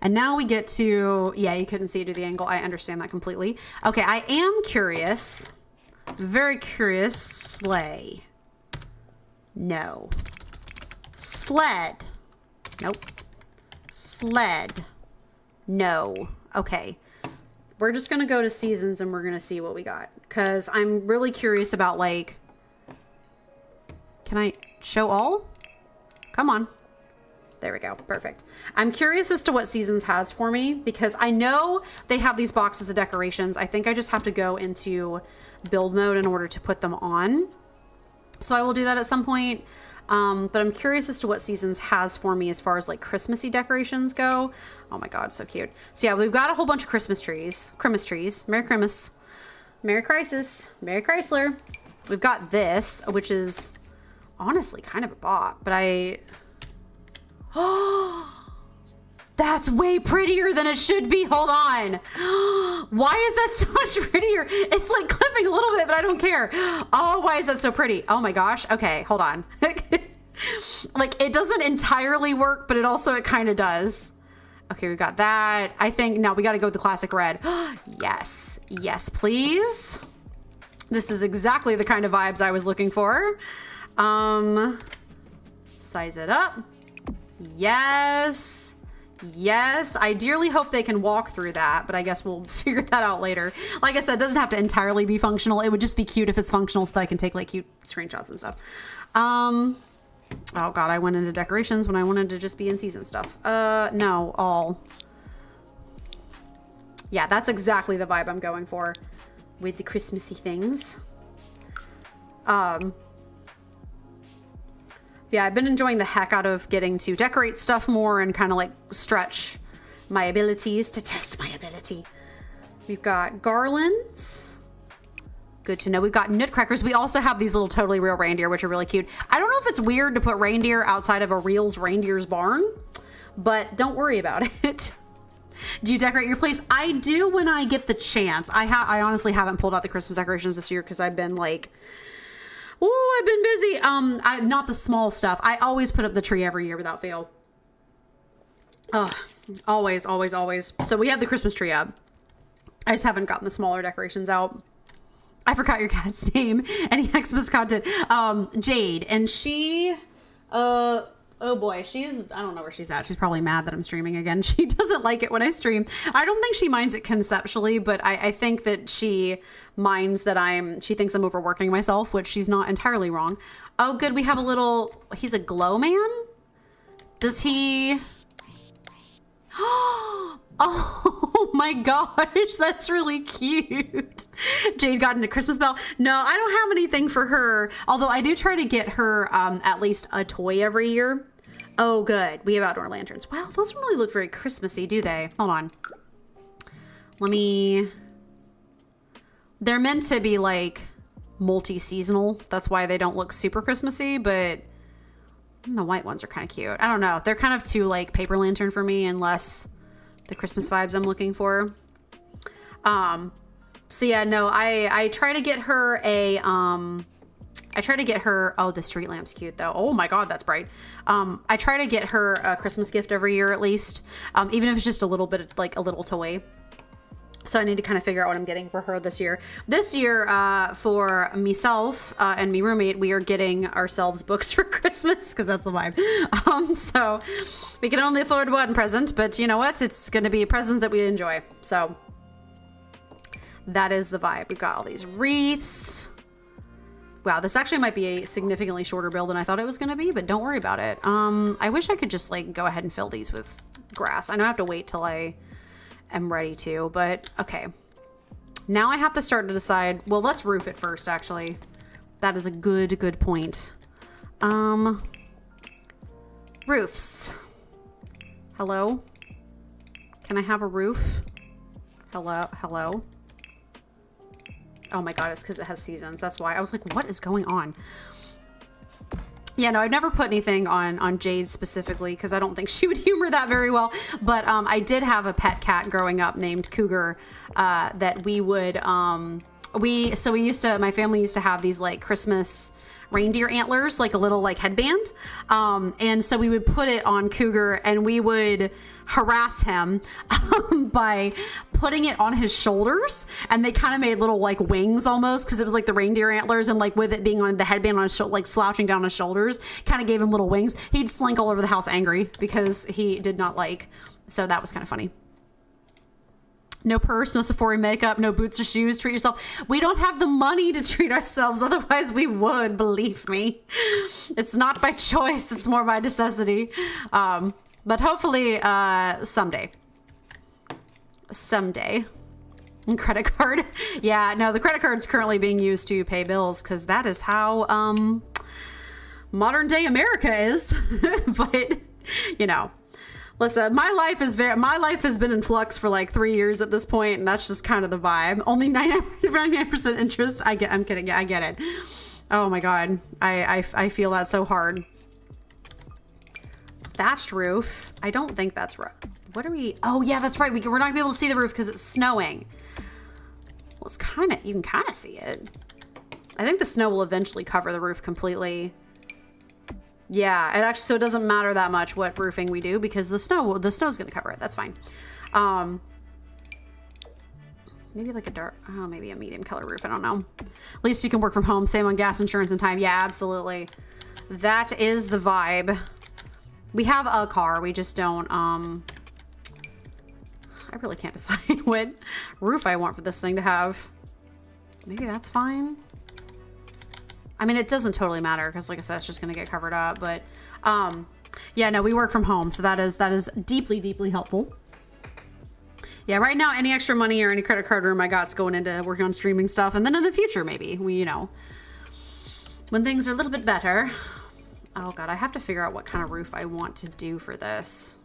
And now we get to, yeah, you couldn't see it to the angle. I understand that completely. Okay, I am curious. Very curious. Sleigh. No. Sled. Nope. Sled. No. Okay. We're just going to go to seasons and we're going to see what we got. Because I'm really curious about, like... Can I show all? Come on. There we go. Perfect. I'm curious as to what seasons has for me, because I know they have these boxes of decorations. I think I just have to go into build mode in order to put them on. So I will do that at some point. But I'm curious as to what Seasons has for me as far as like Christmassy decorations go. Oh my God, so cute. So yeah, we've got a whole bunch of Christmas trees. Merry Christmas. Merry Crisis. Merry Chrysler. We've got this, which is honestly kind of a bop, but oh, that's way prettier than it should be. Hold on. Why is that so much prettier? It's like clipping a little bit, but I don't care. Oh, why is that so pretty? Oh my gosh. Okay, hold on. Like, it doesn't entirely work, but it kind of does. Okay, we got that. I think, no, we got to go with the classic red. Yes. Yes, please. This is exactly the kind of vibes I was looking for. Size it up. Yes. Yes. I dearly hope they can walk through that, but I guess we'll figure that out later. Like I said, it doesn't have to entirely be functional. It would just be cute if it's functional so that I can take like cute screenshots and stuff. Oh God, I went into decorations when I wanted to just be in season stuff. No, all. Yeah, that's exactly the vibe I'm going for with the Christmassy things. Yeah, I've been enjoying the heck out of getting to decorate stuff more and kind of like stretch my abilities to test my ability. We've got garlands. Good to know. We've got nutcrackers. We also have these little totally real reindeer, which are really cute. I don't know if it's weird to put reindeer outside of a real reindeer's barn, but don't worry about it. Do you decorate your place? I do when I get the chance. I honestly haven't pulled out the Christmas decorations this year because I've been like, oh, I've been busy. Not the small stuff. I always put up the tree every year without fail. Oh, always, always, always. So we have the Christmas tree up. I just haven't gotten the smaller decorations out. I forgot your cat's name. Any Xmas content. Jade. And she, oh boy, I don't know where she's at. She's probably mad that I'm streaming again. She doesn't like it when I stream. I don't think she minds it conceptually, but I think that she minds that she thinks I'm overworking myself, which she's not entirely wrong. Oh, good. We have he's a glow man. Does he? Oh my gosh, that's really cute. Jade got into Christmas bell. No, I don't have anything for her. Although I do try to get her at least a toy every year. Oh, good. We have outdoor lanterns. Well, those don't really look very Christmassy, do they? Hold on. They're meant to be like multi-seasonal. That's why they don't look super Christmassy, but the white ones are kind of cute. I don't know. They're kind of too like paper lantern for me and less the Christmas vibes I'm looking for. So yeah, no, I try to get her oh, the street lamp's cute though. Oh my God, that's bright. I try to get her a Christmas gift every year at least. Even if it's just a little bit, like a little toy. So I need to kind of figure out what I'm getting for her this year. This year, for myself and my roommate, we are getting ourselves books for Christmas because that's the vibe. So we can only afford one present, but you know what? It's going to be a present that we enjoy. So that is the vibe. We've got all these wreaths. Wow, this actually might be a significantly shorter build than I thought it was going to be, but don't worry about it. I wish I could just like go ahead and fill these with grass. I know I have to wait till I am ready to, but okay. Now I have to start to decide, well, let's roof it first, actually. That is a good point. Roofs. Hello? Can I have a roof? Hello? Oh my God, it's because it has seasons. That's why. I was like, what is going on? Yeah, no, I've never put anything on Jade specifically because I don't think she would humor that very well. But I did have a pet cat growing up named Cougar that we would, my family used to have these like Christmas reindeer antlers, like a little like headband. And so we would put it on Cougar and we would harass him by putting it on his shoulders, and they kind of made little like wings almost because it was like the reindeer antlers, and like with it being on the headband on his like slouching down his shoulders kind of gave him little wings. He'd slink all over the house angry because he did not like, so that was kind of funny. No purse, no Sephora makeup, no boots or shoes. Treat yourself. We don't have the money to treat ourselves. Otherwise we would, believe me. It's not by choice. It's more by necessity. But hopefully someday. And credit card. Yeah, no, the credit card's currently being used to pay bills because that is how modern day America is. But, you know, listen, my life has been in flux for like 3 years at this point, and that's just kind of the vibe. Only 99% interest. I'm kidding. Yeah, I get it. Oh my God. I feel that so hard. Thatched roof. I don't think that's right. What are we? Oh yeah, that's right. We're not gonna be able to see the roof because it's snowing. Well, it's kind of, you can kind of see it. I think the snow will eventually cover the roof completely. Yeah, it actually, so it doesn't matter that much what roofing we do because the snow's gonna cover it. That's fine. Maybe like a dark, oh, maybe a medium color roof. I don't know. At least you can work from home. Same on gas, insurance, and time. Yeah, absolutely. That is the vibe. We have a car. We just don't, I really can't decide what roof I want for this thing to have. Maybe that's fine. I mean, it doesn't totally matter because, like I said, it's just going to get covered up. But, yeah, no, we work from home. So that is deeply, deeply helpful. Yeah, right now, any extra money or any credit card room I got's going into working on streaming stuff. And then in the future, maybe, you know, when things are a little bit better. Oh, God, I have to figure out what kind of roof I want to do for this.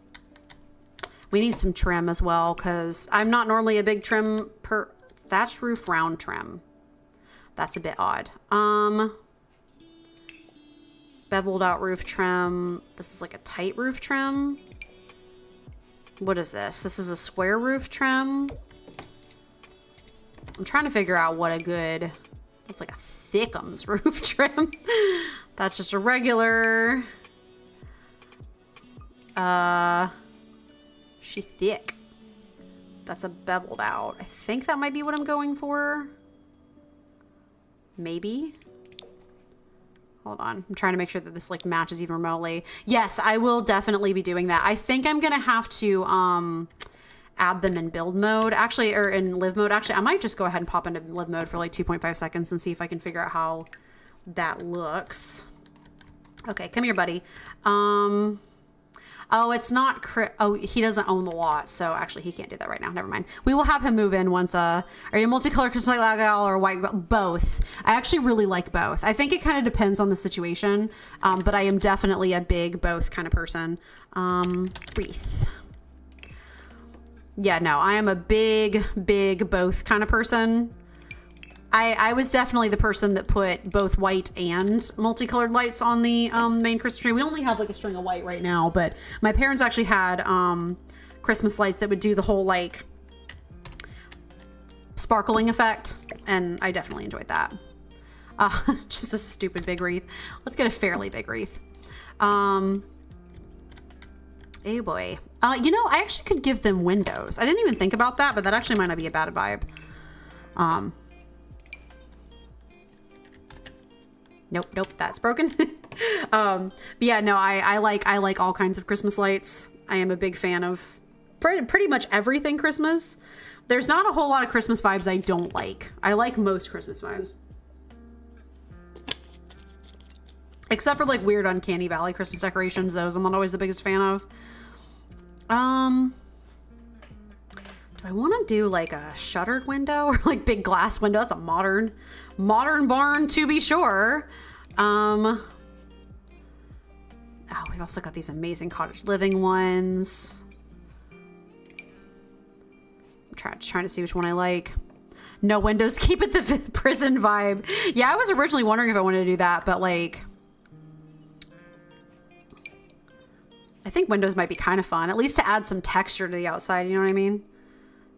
We need some trim as well because I'm not normally a big trim per thatched roof round trim. That's a bit odd. Beveled out roof trim. This is like a tight roof trim. What is this? This is a square roof trim. I'm trying to figure out what a good, that's like a thickums roof trim. That's just a regular. She thick. That's a beveled out. I think that might be what I'm going for. Maybe. Hold on. I'm trying to make sure that this like matches even remotely. Yes, I will definitely be doing that. I think I'm gonna have to add them in build mode. Actually, or in live mode. Actually, I might just go ahead and pop into live mode for like 2.5 seconds and see if I can figure out how that looks. Okay, come here, buddy. Oh, it's not oh, he doesn't own the lot, so actually he can't do that right now. Never mind. We will have him move in once. Are you a multicolored Christmas light owl or white? Both. I actually really like both. I think it kind of depends on the situation, but I am definitely a big both kind of person. Wreath. Yeah, no, I am a big both kind of person. I was definitely the person that put both white and multicolored lights on the main Christmas tree. We only have like a string of white right now, but my parents actually had Christmas lights that would do the whole like sparkling effect, and I definitely enjoyed that. Just a stupid big wreath. Let's get a fairly big wreath. Oh boy. You know, I actually could give them windows. I didn't even think about that, but that actually might not be a bad vibe. Nope, that's broken. But yeah, no, I like all kinds of Christmas lights. I am a big fan of pretty much everything Christmas. There's not a whole lot of Christmas vibes I don't like. I like most Christmas vibes. Except for like weird Uncanny Valley Christmas decorations. Those I'm not always the biggest fan of. Do I want to do like a shuttered window or like big glass window? That's a modern barn to be sure. Oh, we've also got these amazing cottage living ones. I'm trying to see which one I like. No windows, keep it the prison vibe. Yeah, I was originally wondering if I wanted to do that, but like, I think windows might be kind of fun, at least to add some texture to the outside. You know what I mean?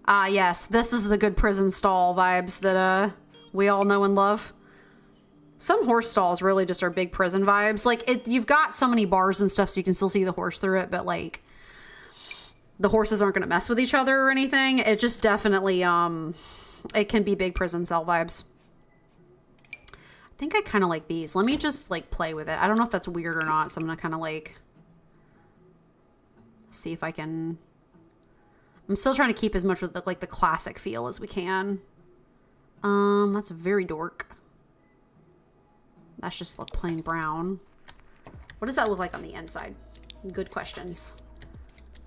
Ah, yes, this is the good prison stall vibes that we all know and love. Some horse stalls really just are big prison vibes. Like, you've got so many bars and stuff so you can still see the horse through it, but like, the horses aren't going to mess with each other or anything. It just definitely, it can be big prison cell vibes. I think I kind of like these. Let me just like play with it. I don't know if that's weird or not, so I'm going to kind of like see if I can. I'm still trying to keep as much with the, like the classic feel as we can. That's very dork. That's just like plain brown. What does that look like on the inside? Good questions.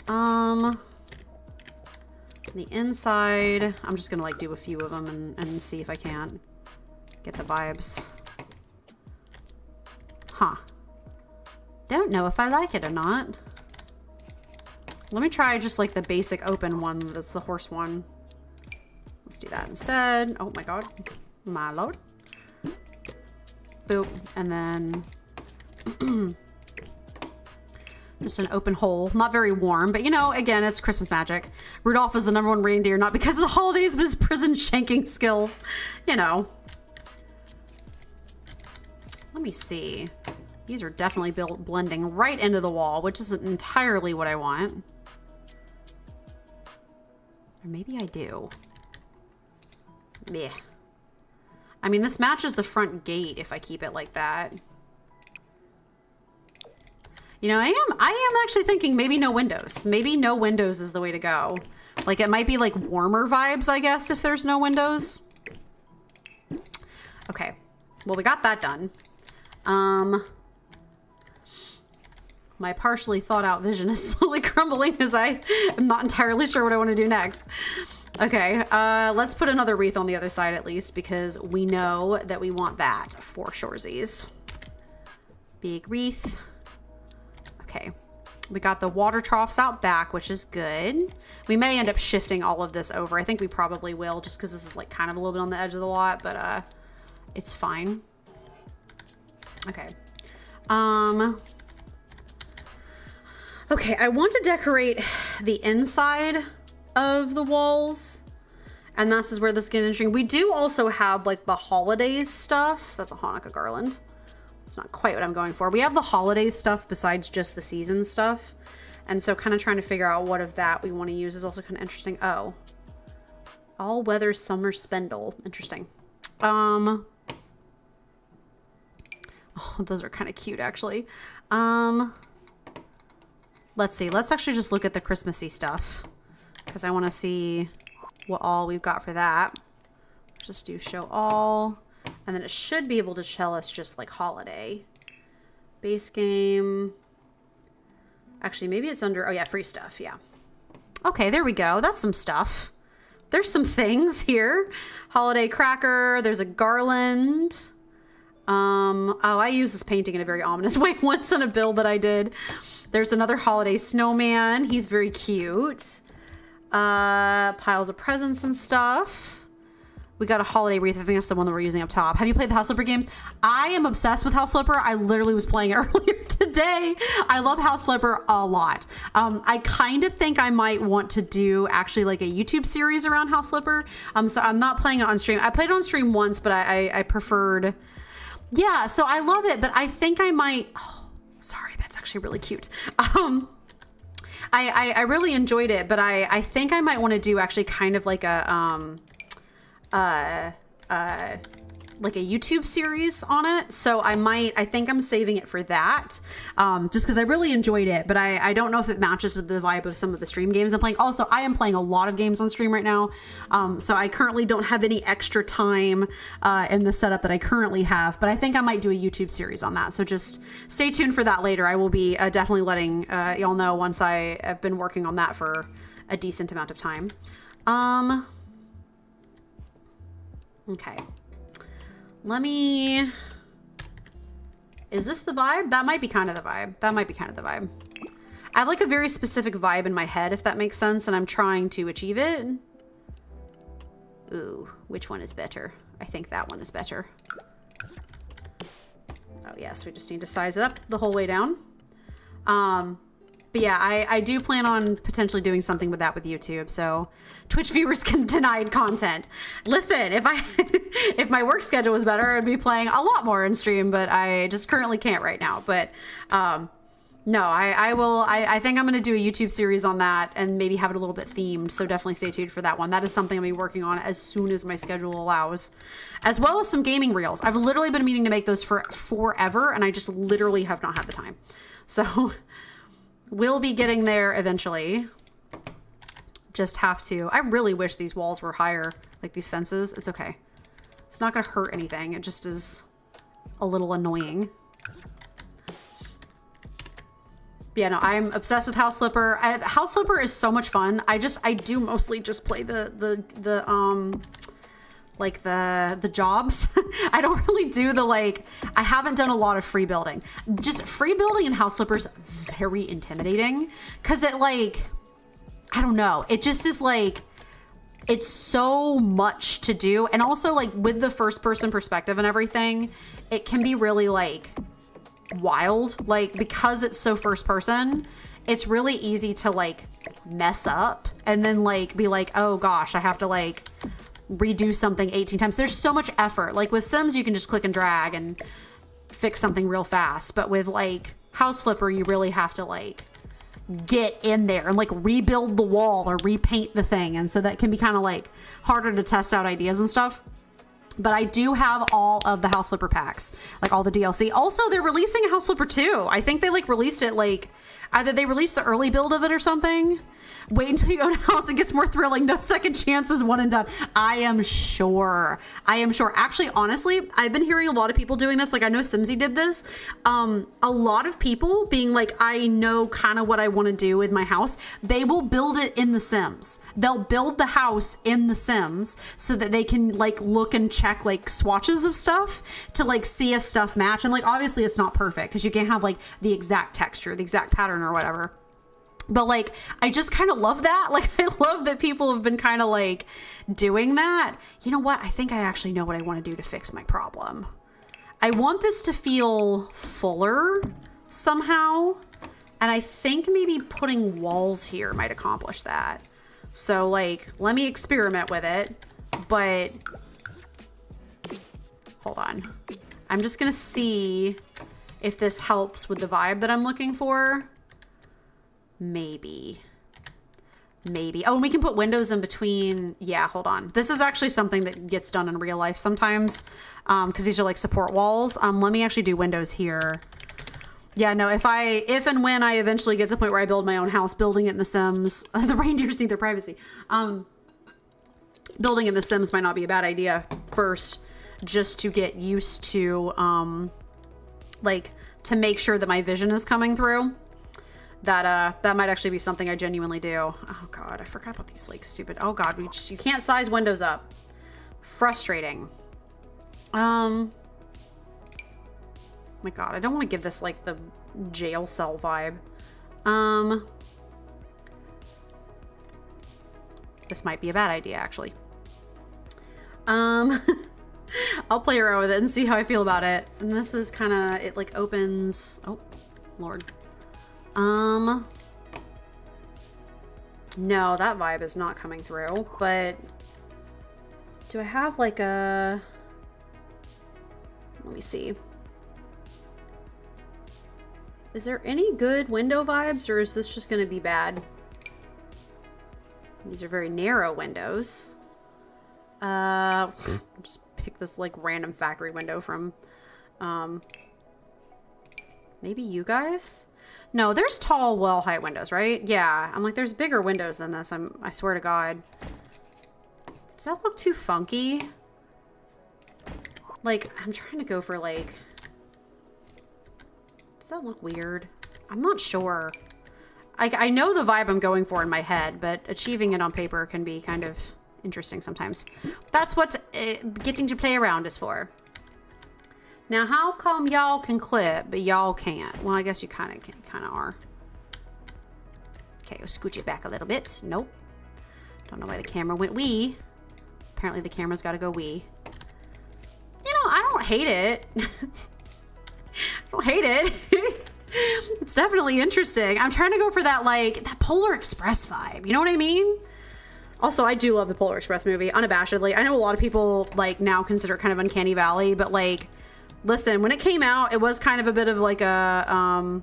The inside, I'm just gonna like do a few of them and see if I can't get the vibes. Huh. don't know if I like it or not. Let me try just like the basic open one. That's the horse one. Let's do that instead. Oh my god. My lord. Boop. And then just an open hole. Not very warm, but you know, again, it's Christmas magic. Rudolph is the #1 reindeer, not because of the holidays, but his prison shanking skills. You know. Let me see. These are definitely blending right into the wall, which isn't entirely what I want. Or maybe I do. Yeah. I mean, this matches the front gate if I keep it like that. You know, I am actually thinking maybe no windows. Maybe no windows is the way to go. Like, it might be like warmer vibes, I guess, if there's no windows. Okay. Well, we got that done. My partially thought out vision is slowly crumbling as I am not entirely sure what I want to do next. Okay, let's put another wreath on the other side at least, because we know that we want that for shoresies. Big wreath. Okay, we got the water troughs out back, which is good. We may end up shifting all of this over. I think we probably will, just because this is like kind of a little bit on the edge of the lot, but it's fine. Okay. Okay, I want to decorate the inside of the walls, and this is where this gets interesting. We do also have like the holidays stuff. That's a Hanukkah garland. It's not quite what I'm going for. We have the holidays stuff besides just the season stuff, and so kind of trying to figure out what of that we want to use is also kind of interesting. Oh, all weather summer spindle. Interesting. Oh, those are kind of cute actually. Let's see. Let's actually just look at the Christmassy stuff, because I want to see what all we've got for that. Just do show all, and then it should be able to tell us just like holiday. Base game. Actually, maybe it's under, oh yeah, free stuff, yeah. Okay, there we go. That's some stuff. There's some things here. Holiday cracker, there's a garland. Oh, I used this painting in a very ominous way once on a build that I did. There's another holiday snowman. He's very cute. Piles of presents and stuff. We got a holiday wreath. I think that's the one that we're using up top. Have you played the House Flipper games? I am obsessed with House Flipper. I literally was playing it earlier today. I love House Flipper a lot. I kind of think I might want to do actually like a YouTube series around House Flipper. So I'm not playing it on stream. I played it on stream once, but I preferred... Yeah, so I love it, but I think I might... Oh, sorry, that's actually really cute. I really enjoyed it, but I think I might want to do actually kind of like a YouTube series on it. So I think I'm saving it for that, just because I really enjoyed it, but I don't know if it matches with the vibe of some of the stream games I'm playing. Also, I am playing a lot of games on stream right now, so I currently don't have any extra time in the setup that I currently have, but I think I might do a YouTube series on that. So just stay tuned for that later. I will be definitely letting y'all know once I have been working on that for a decent amount of time. Okay. Let me... Is this the vibe? That might be kind of the vibe. That might be kind of the vibe. I have like a very specific vibe in my head, if that makes sense, and I'm trying to achieve it. Ooh, which one is better? I think that one is better. Oh yes, we just need to size it up the whole way down. But yeah, I do plan on potentially doing something with that with YouTube, so Twitch viewers can deny content. Listen, if my work schedule was better, I'd be playing a lot more in stream, but I just currently can't right now. But no, I think I'm going to do a YouTube series on that and maybe have it a little bit themed, so definitely stay tuned for that one. That is something I'll be working on as soon as my schedule allows, as well as some gaming reels. I've literally been meaning to make those for forever, and I just literally have not had the time. So... We'll be getting there eventually. Just have to. I really wish these walls were higher, like these fences. It's okay. It's not going to hurt anything. It just is a little annoying. Yeah, no, I'm obsessed with House Flipper. House Flipper is so much fun. I do mostly just play the like the jobs. I don't really do the like, I haven't done a lot of free building. Just free building in house flippers, very intimidating. Cause it like, I don't know. It just is like, it's so much to do. And also like with the first person perspective and everything, it can be really like wild. Like because it's so first person, it's really easy to like mess up and then like be like, oh gosh, I have to like redo something 18 times. There's so much effort. Like with Sims, you can just click and drag and fix something real fast. But with like House Flipper, you really have to like get in there and like rebuild the wall or repaint the thing. And so that can be kind of like harder to test out ideas and stuff. But I do have all of the House Flipper packs, like all the DLC. Also, they're releasing a House Flipper 2. I think they like released it like either they released the early build of it or something. Wait until you own a house. It gets more thrilling. No second chances, one and done. I am sure. Actually, honestly, I've been hearing a lot of people doing this. Like I know Simsy did this. A lot of people being like, I know kind of what I want to do with my house. They will build it in the Sims. They'll build the house in the Sims so that they can like look and check like swatches of stuff to like see if stuff match. And like, obviously it's not perfect because you can't have like the exact texture, the exact pattern or whatever. But like, I just kind of love that. Like, I love that people have been kind of like doing that. You know what? I think I actually know what I want to do to fix my problem. I want this to feel fuller somehow. And I think maybe putting walls here might accomplish that. So like, let me experiment with it, but hold on. I'm just going to see if this helps with the vibe that I'm looking for. Maybe. Oh, and we can put windows in between. Yeah, hold on. This is actually something that gets done in real life sometimes because these are like support walls. Let me actually do windows here. Yeah, no, if and when I eventually get to the point where I build my own house, building it in the Sims, the reindeers need their privacy. Building in the Sims might not be a bad idea first, just to get used to, like, to make sure that my vision is coming through. That might actually be something I genuinely do. Oh God, I forgot about these like stupid, oh God, you can't size windows up. Frustrating. My God, I don't want to give this like the jail cell vibe. This might be a bad idea actually. I'll play around with it and see how I feel about it. And this is kind of, it like opens, oh Lord. No, that vibe is not coming through, but do I have like a, let me see. Is there any good window vibes or is this just going to be bad? These are very narrow windows. Just pick this like random factory window from, maybe you guys? No, there's tall wall height windows, right? Yeah, I'm like, there's bigger windows than this. I swear to God. Does that look too funky? Like, I'm trying to go for like, does that look weird? I'm not sure. I know the vibe I'm going for in my head, but achieving it on paper can be kind of interesting sometimes. That's what getting to play around is for. Now, how come y'all can clip, but y'all can't? Well, I guess you kind of are. Okay, we'll scooch it back a little bit. Nope. Don't know why the camera went wee. Apparently the camera's got to go wee. You know, I don't hate it. I don't hate it. It's definitely interesting. I'm trying to go for that, like, that Polar Express vibe. You know what I mean? Also, I do love the Polar Express movie, unabashedly. I know a lot of people, like, now consider it kind of Uncanny Valley, but, like, listen, when it came out, it was kind of a bit of like a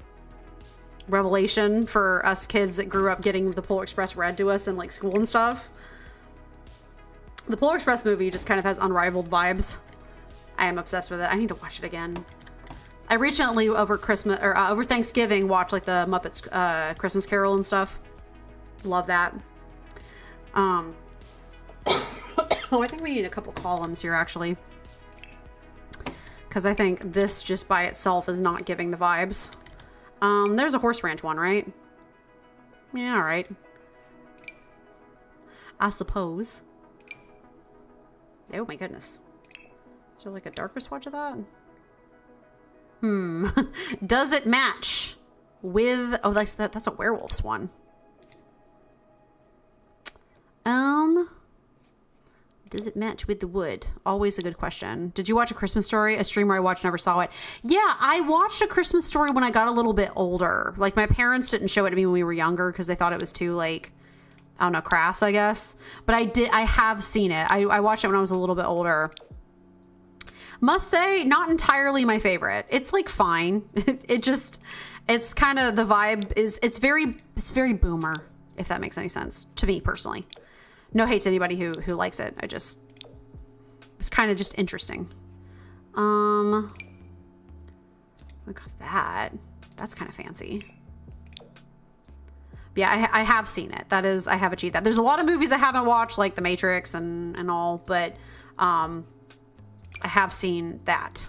revelation for us kids that grew up getting the Polar Express read to us in like school and stuff. The Polar Express movie just kind of has unrivaled vibes. I am obsessed with it. I need to watch it again. I recently over Christmas or over Thanksgiving watched like the Muppets Christmas Carol and stuff. Love that. Oh, I think we need a couple columns here actually. Because I think this just by itself is not giving the vibes. There's a horse ranch one, right? Yeah, all right. I suppose. Oh my goodness. Is there like a darker swatch of that? Does it match with, oh, that's a werewolf's one. Does it match with the wood? Always a good question. Did you watch A Christmas Story? A streamer I watched never saw it. Yeah, I watched A Christmas Story when I got a little bit older. Like, my parents didn't show it to me when we were younger because they thought it was too, like, I don't know, crass, I guess. But I have seen it. I watched it when I was a little bit older. Must say, not entirely my favorite. It's, like, fine. It's kind of, the vibe is, it's very boomer, if that makes any sense, to me personally. No hate to anybody who likes it. It's kind of just interesting. Look at that. That's kind of fancy. But yeah, I have seen it. That is, I have achieved that. There's a lot of movies I haven't watched, like The Matrix and all, but I have seen that.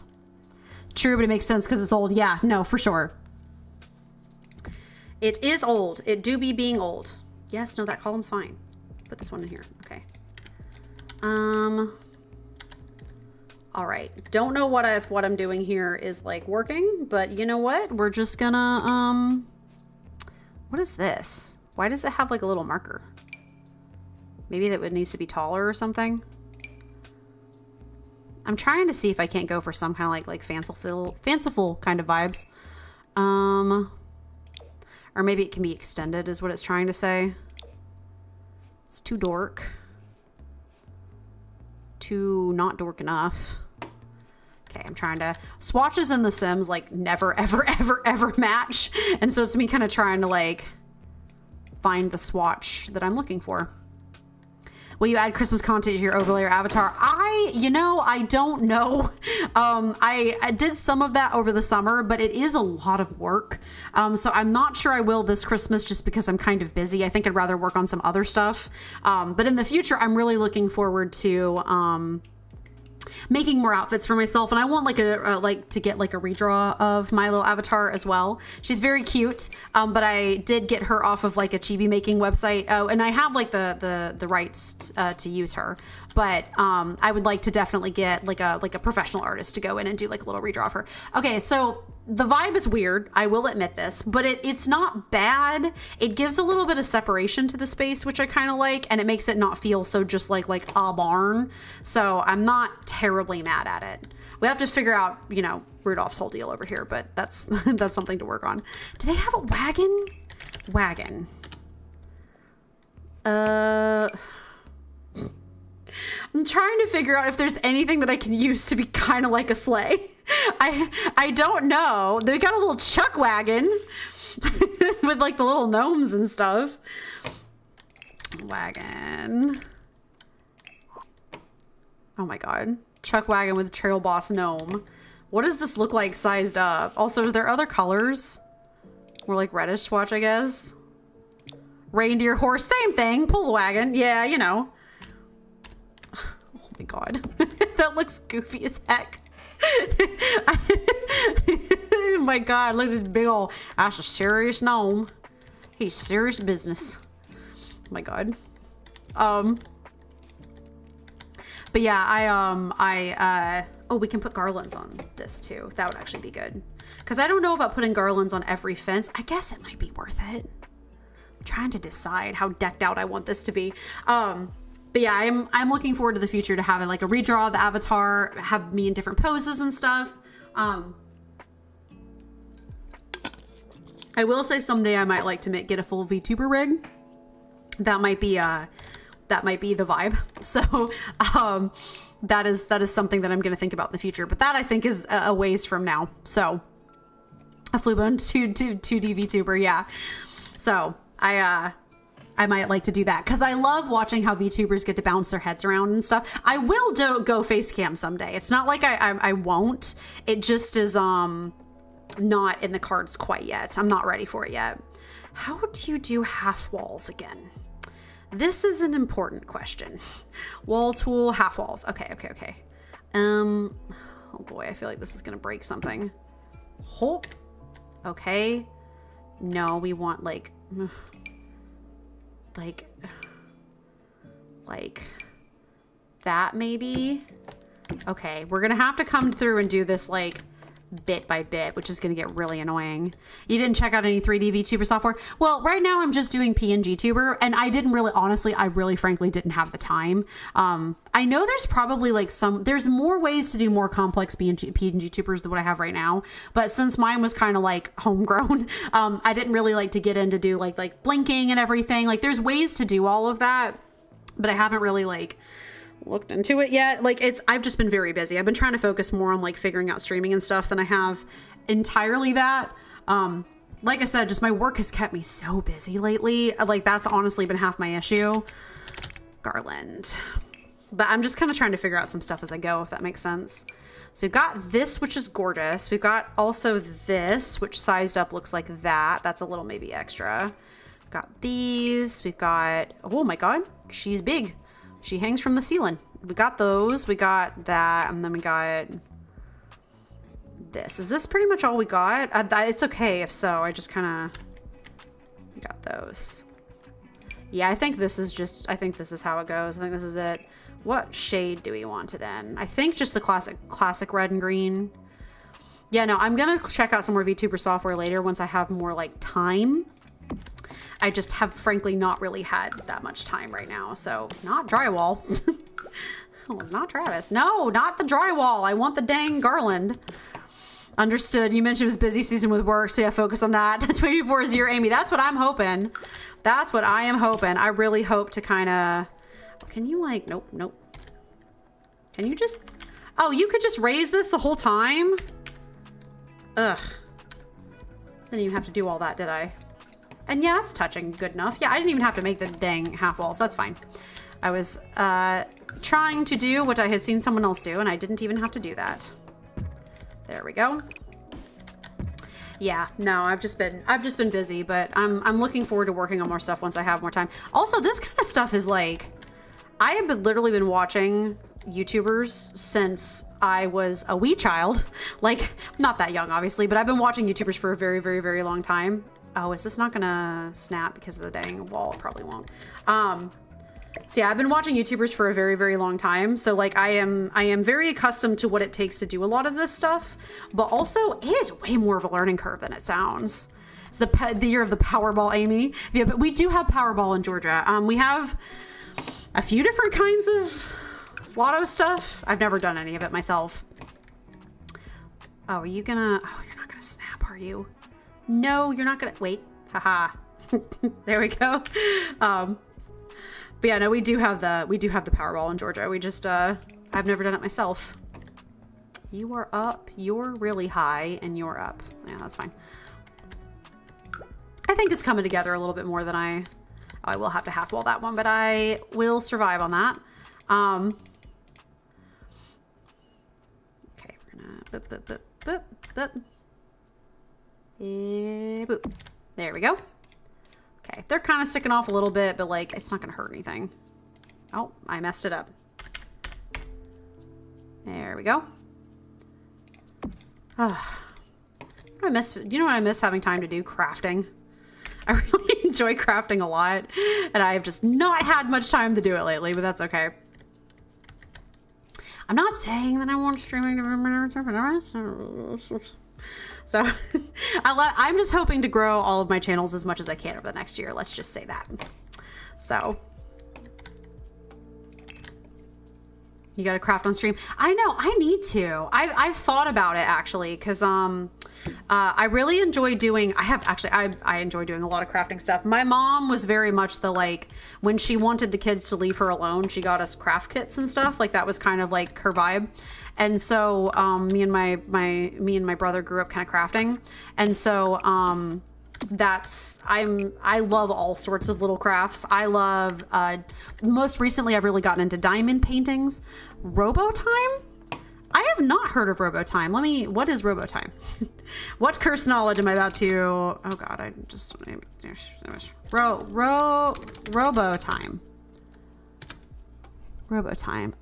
True, but it makes sense because it's old. Yeah, no, for sure. It is old. It do be being old. Yes, no, that column's fine. Put this one in here. Okay. All right. Don't know what I'm doing here is like working, but you know what? We're just gonna, what is this? Why does it have like a little marker? Maybe that would needs to be taller or something. I'm trying to see if I can't go for some kind of like fanciful kind of vibes. Or maybe it can be extended is what it's trying to say. It's too dork. Too not dork enough. Okay, I'm trying to... Swatches in The Sims, like, never, ever, ever, ever match. And so it's me kind of trying to, like, find the swatch that I'm looking for. Will you add Christmas content to your overlay or avatar? I don't know. I did some of that over the summer, but it is a lot of work. So I'm not sure I will this Christmas just because I'm kind of busy. I think I'd rather work on some other stuff. But in the future, I'm really looking forward to making more outfits for myself, and I want like to get like a redraw of my little avatar as well. She's very cute, but I did get her off of like a chibi making website. Oh, and I have like the rights to use her, but I would like to definitely get like a professional artist to go in and do like a little redraw of her. Okay, so the vibe is weird, I will admit this, but it's not bad. It gives a little bit of separation to the space, which I kind of like, and it makes it not feel so just like a barn. So I'm not terribly mad at it. We have to figure out, you know, Rudolph's whole deal over here, but that's that's something to work on. Do they have a wagon? Wagon. I'm trying to figure out if there's anything that I can use to be kind of like a sleigh. I don't know. They got a little chuck wagon with like the little gnomes and stuff. Wagon. Oh my god. Chuck wagon with trail boss gnome. What does this look like sized up? Also, is there other colors? More like reddish swatch, I guess. Reindeer horse, same thing. Pull wagon. Yeah, you know. Oh my god. That looks goofy as heck. Oh my god, look at this big old, that's a serious gnome. He's serious business. Oh my god. But yeah, oh, we can put garlands on this too. That would actually be good. Because I don't know about putting garlands on every fence. I guess it might be worth it. I'm trying to decide how decked out I want this to be. But yeah, I'm looking forward to the future to having like a redraw of the avatar, have me in different poses and stuff. I will say someday I might like to get a full VTuber rig. That might be the vibe. So that is something that I'm going to think about in the future. But that I think is a ways from now. So a Fluebone 2D VTuber, yeah. So I might like to do that because I love watching how VTubers get to bounce their heads around and stuff. I will go face cam someday. It's not like I won't. It just is not in the cards quite yet. I'm not ready for it yet. How do you do half walls again? This is an important question. Wall tool, half walls. Okay. Oh boy, I feel like this is gonna break something. Oh, okay. No, we want like that maybe. Okay, we're gonna have to come through and do this like bit by bit, which is gonna get really annoying. You didn't check out any 3D VTuber software? Well, right now I'm just doing PNG Tuber, and I didn't really, honestly, I really frankly didn't have the time. I know there's probably like there's more ways to do more complex PNG Tubers than what I have right now, but since mine was kind of like homegrown, I didn't really like to get into do like blinking and everything. Like there's ways to do all of that, but I haven't really like looked into it yet. Like I've just been very busy. I've been trying to focus more on like figuring out streaming and stuff than I have entirely that. Like I said, just my work has kept me so busy lately. Like that's honestly been half my issue. Garland. But I'm just kind of trying to figure out some stuff as I go, if that makes sense. So we've got this, which is gorgeous. We've got also this, which sized up looks like that. That's a little maybe extra. Got these. We've got, oh my God, she's big. She hangs from the ceiling. We got those. We got that. And then we got this. Is this pretty much all we got? It's okay if so. I just kind of got those. Yeah, I think this is how it goes. I think this is it. What shade do we want it in? I think just the classic red and green. Yeah, no, I'm going to check out some more VTuber software later once I have more like time. I just have frankly not really had that much time right now. So not drywall. Oh, it's not Travis. No, not the drywall. I want the dang garland. Understood. You mentioned it was busy season with work, so yeah, focus on that. 2024 is your Amy. That's what I'm hoping. That's what I am hoping. I really hope to kind of... Can you like... Nope. Can you just... Oh, you could just raise this the whole time? Ugh. Didn't even have to do all that, did I? And yeah, it's touching good enough. Yeah, I didn't even have to make the dang half wall, so that's fine. I was trying to do what I had seen someone else do, and I didn't even have to do that. There we go. Yeah, no, I've just been busy, but I'm looking forward to working on more stuff once I have more time. Also, this kind of stuff is like, I have literally been watching YouTubers since I was a wee child. Like, not that young, obviously, but I've been watching YouTubers for a very, very, very long time. Oh, is this not gonna snap because of the dang wall? It probably won't. So yeah, I've been watching YouTubers for a very, very long time. So like I am very accustomed to what it takes to do a lot of this stuff, but also it is way more of a learning curve than it sounds. It's the year of the Powerball, Amy. Yeah, but we do have Powerball in Georgia. We have a few different kinds of lotto stuff. I've never done any of it myself. Oh, are you gonna, oh, you're not gonna snap, are you? No, you're not gonna, wait, haha. There we go. But yeah, no, we do have the Powerball in Georgia. We just, I've never done it myself. You are up, you're really high, and you're up. Yeah, that's fine. I think it's coming together a little bit more than I will have to half wall that one, but I will survive on that. Okay, we're gonna boop, boop, boop, boop, boop. Boop. There we go. Okay, they're kind of sticking off a little bit, but like, it's not gonna hurt anything. Oh, I messed it up. There we go. I miss, do you know what I miss having time to do? Crafting. I really enjoy crafting a lot, and I have just not had much time to do it lately, but that's okay. I'm not saying that I want streaming to... So I'm just hoping to grow all of my channels as much as I can over the next year. Let's just say that. So you got to craft on stream. I know I need to. I've thought about it actually, because I really enjoy doing, I enjoy doing a lot of crafting stuff. My mom was very much the, like, when she wanted the kids to leave her alone, she got us craft kits and stuff. Like, that was kind of like her vibe. And so, me and my brother grew up kind of crafting. And so, I love all sorts of little crafts. I love, most recently I've really gotten into diamond paintings. Robotime? I have not heard of Robotime. What is Robotime? What cursed knowledge am I about to, oh God, I just, Robotime. Robotime.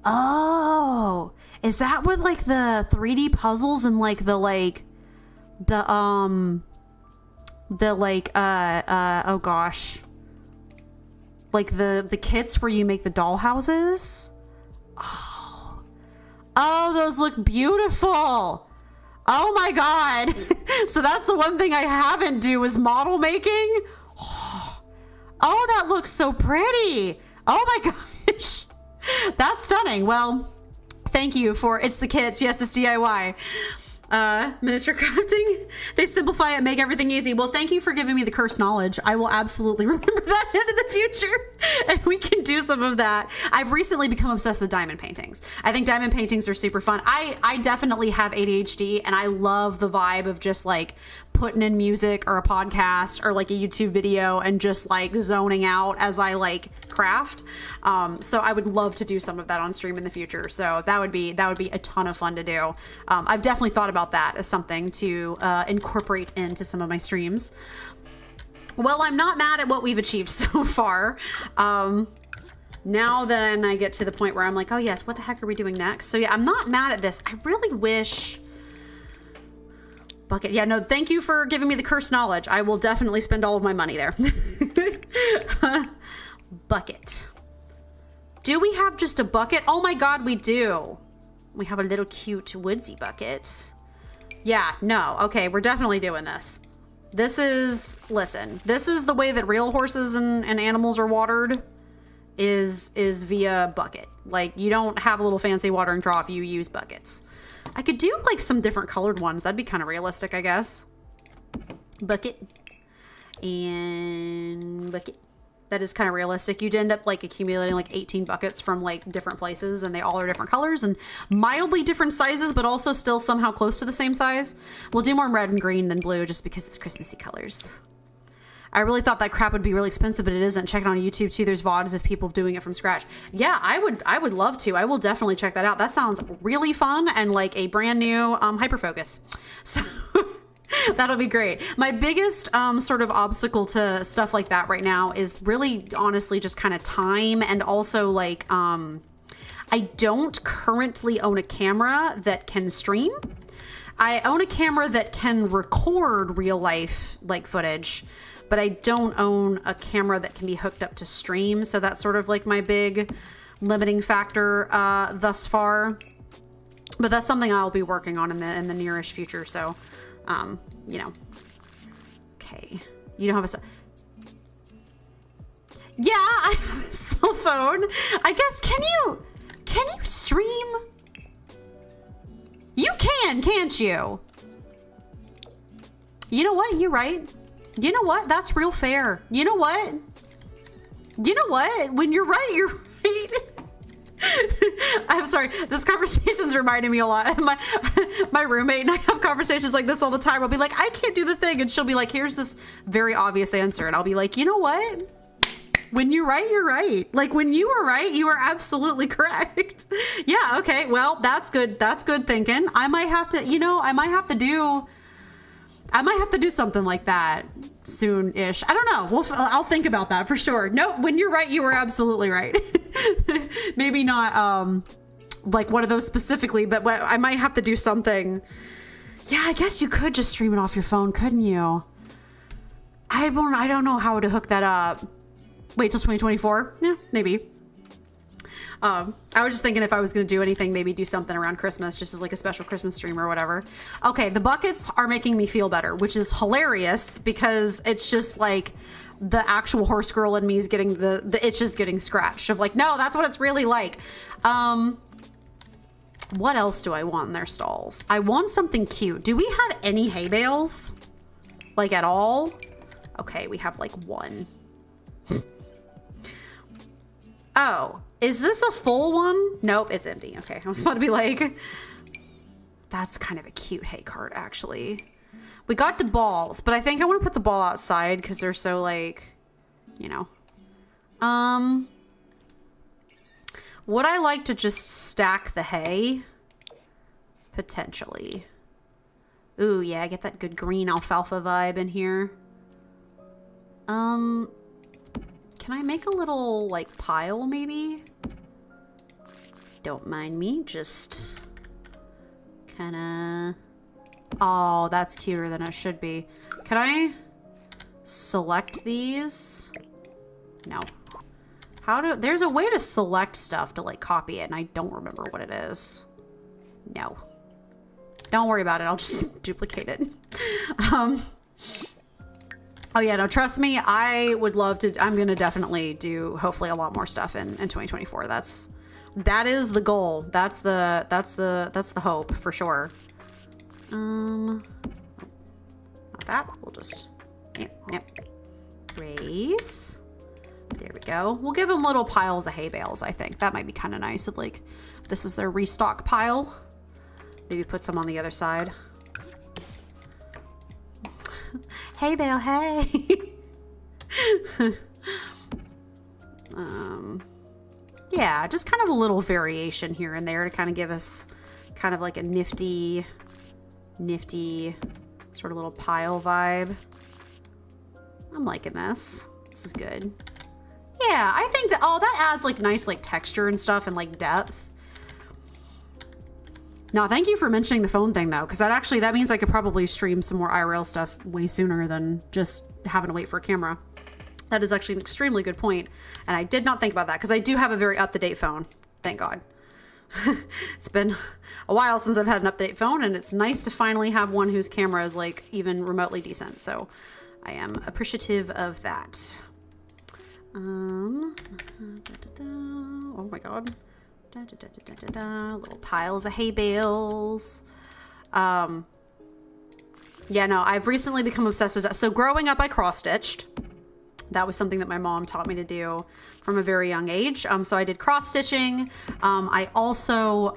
Oh, is that with like the 3D puzzles and like oh gosh, like the kits where you make the doll houses. Oh, those look beautiful. Oh my God. So that's the one thing I haven't do is model making. Oh, that looks so pretty. Oh my gosh. That's stunning. Well, thank you for, it's the kits. Yes, it's DIY. Miniature crafting. They simplify it, make everything easy. Well, thank you for giving me the cursed knowledge. I will absolutely remember that into the future, and we can do some of that. I've recently become obsessed with diamond paintings. I think diamond paintings are super fun. I definitely have ADHD, and I love the vibe of just like putting in music or a podcast or like a YouTube video and just like zoning out as I like craft. So I would love to do some of that on stream in the future. So that would be a ton of fun to do. I've definitely thought about that as something to incorporate into some of my streams. Well, I'm not mad at what we've achieved so far. Now then I get to the point where I'm like, oh yes, what the heck are we doing next? So yeah, I'm not mad at this. I really wish... Bucket. Yeah, no, thank you for giving me the cursed knowledge. I will definitely spend all of my money there. Bucket. Do we have just a bucket? Oh my God, we do. We have a little cute woodsy bucket. Yeah, no. Okay, we're definitely doing this. This is, listen, this is the way that real horses and animals are watered is via bucket. Like, you don't have a little fancy watering trough, you use buckets. I could do like some different colored ones. That'd be kind of realistic, I guess. Bucket and bucket. That is kind of realistic. You'd end up like accumulating like 18 buckets from like different places, and they all are different colors and mildly different sizes, but also still somehow close to the same size. We'll do more red and green than blue just because it's Christmassy colors. I really thought that crap would be really expensive, but it isn't. Check it on YouTube too. There's VODs of people doing it from scratch. Yeah, I would love to. I will definitely check that out. That sounds really fun and like a brand new hyperfocus. So that'll be great. My biggest sort of obstacle to stuff like that right now is really honestly just kind of time, and also like I don't currently own a camera that can stream. I own a camera that can record real life like footage, but I don't own a camera that can be hooked up to stream. So that's sort of like my big limiting factor thus far. But that's something I'll be working on in the nearish future. So, you know, okay. You don't have a... Yeah, I have a cell phone. I guess, can you stream? You can, can't you? You know what? You're right. You know what? That's real fair. You know what? You know what? When you're right, you're right. I'm sorry. This conversation's reminding me a lot. My roommate and I have conversations like this all the time. I'll be like, I can't do the thing. And she'll be like, here's this very obvious answer. And I'll be like, you know what? When you're right, you're right. Like when you are right, you are absolutely correct. Yeah. Okay. Well, that's good. That's good thinking. I might have to, you know, I might have to do something like that soon-ish. I don't know. I'll think about that for sure. Nope. When you're right, you were absolutely right. Maybe not like one of those specifically, but I might have to do something. Yeah, I guess you could just stream it off your phone, couldn't you? I don't know how to hook that up. Wait till 2024? Yeah, maybe. I was just thinking if I was going to do anything, maybe do something around Christmas, just as like a special Christmas stream or whatever. Okay, the buckets are making me feel better, which is hilarious because it's just like the actual horse girl in me is getting the itches getting scratched of like, no, that's what it's really like. What else do I want in their stalls? I want something cute. Do we have any hay bales? Like at all? Okay, we have like one. Oh, is this a full one? Nope, it's empty. Okay, I was about to be like, that's kind of a cute hay cart, actually. We got the balls, but I think I want to put the ball outside because they're so like, you know. Would I like to just stack the hay? Potentially. Ooh, yeah, I get that good green alfalfa vibe in here. Can I make a little, like, pile, maybe? Don't mind me, just kinda... Oh, that's cuter than it should be. Can I select these? No. there's a way to select stuff to like copy it, and I don't remember what it is. No. Don't worry about it. I'll just duplicate it. Oh yeah, no, trust me, I would love to. I'm going to definitely do hopefully a lot more stuff in 2024. That is the goal. That's the hope for sure. Not that. We'll just, yep. Race. There we go. We'll give them little piles of hay bales, I think. That might be kind of nice if like, this is their restock pile. Maybe put some on the other side. Hey bale, hey. Yeah, just kind of a little variation here and there to kind of give us kind of like a nifty sort of little pile vibe. I'm liking this. This is good. Yeah, I think that, oh, that adds like nice like texture and stuff and like depth. No, thank you for mentioning the phone thing though, because that means I could probably stream some more IRL stuff way sooner than just having to wait for a camera. That is actually an extremely good point, and I did not think about that because I do have a very up-to-date phone. Thank God. It's been a while since I've had an up-to-date phone, and it's nice to finally have one whose camera is like even remotely decent. So I am appreciative of that. Oh my God. Little piles of hay bales. Yeah, no, I've recently become obsessed with that. So growing up, I cross-stitched. That was something that my mom taught me to do from a very young age. So I did cross-stitching. I also,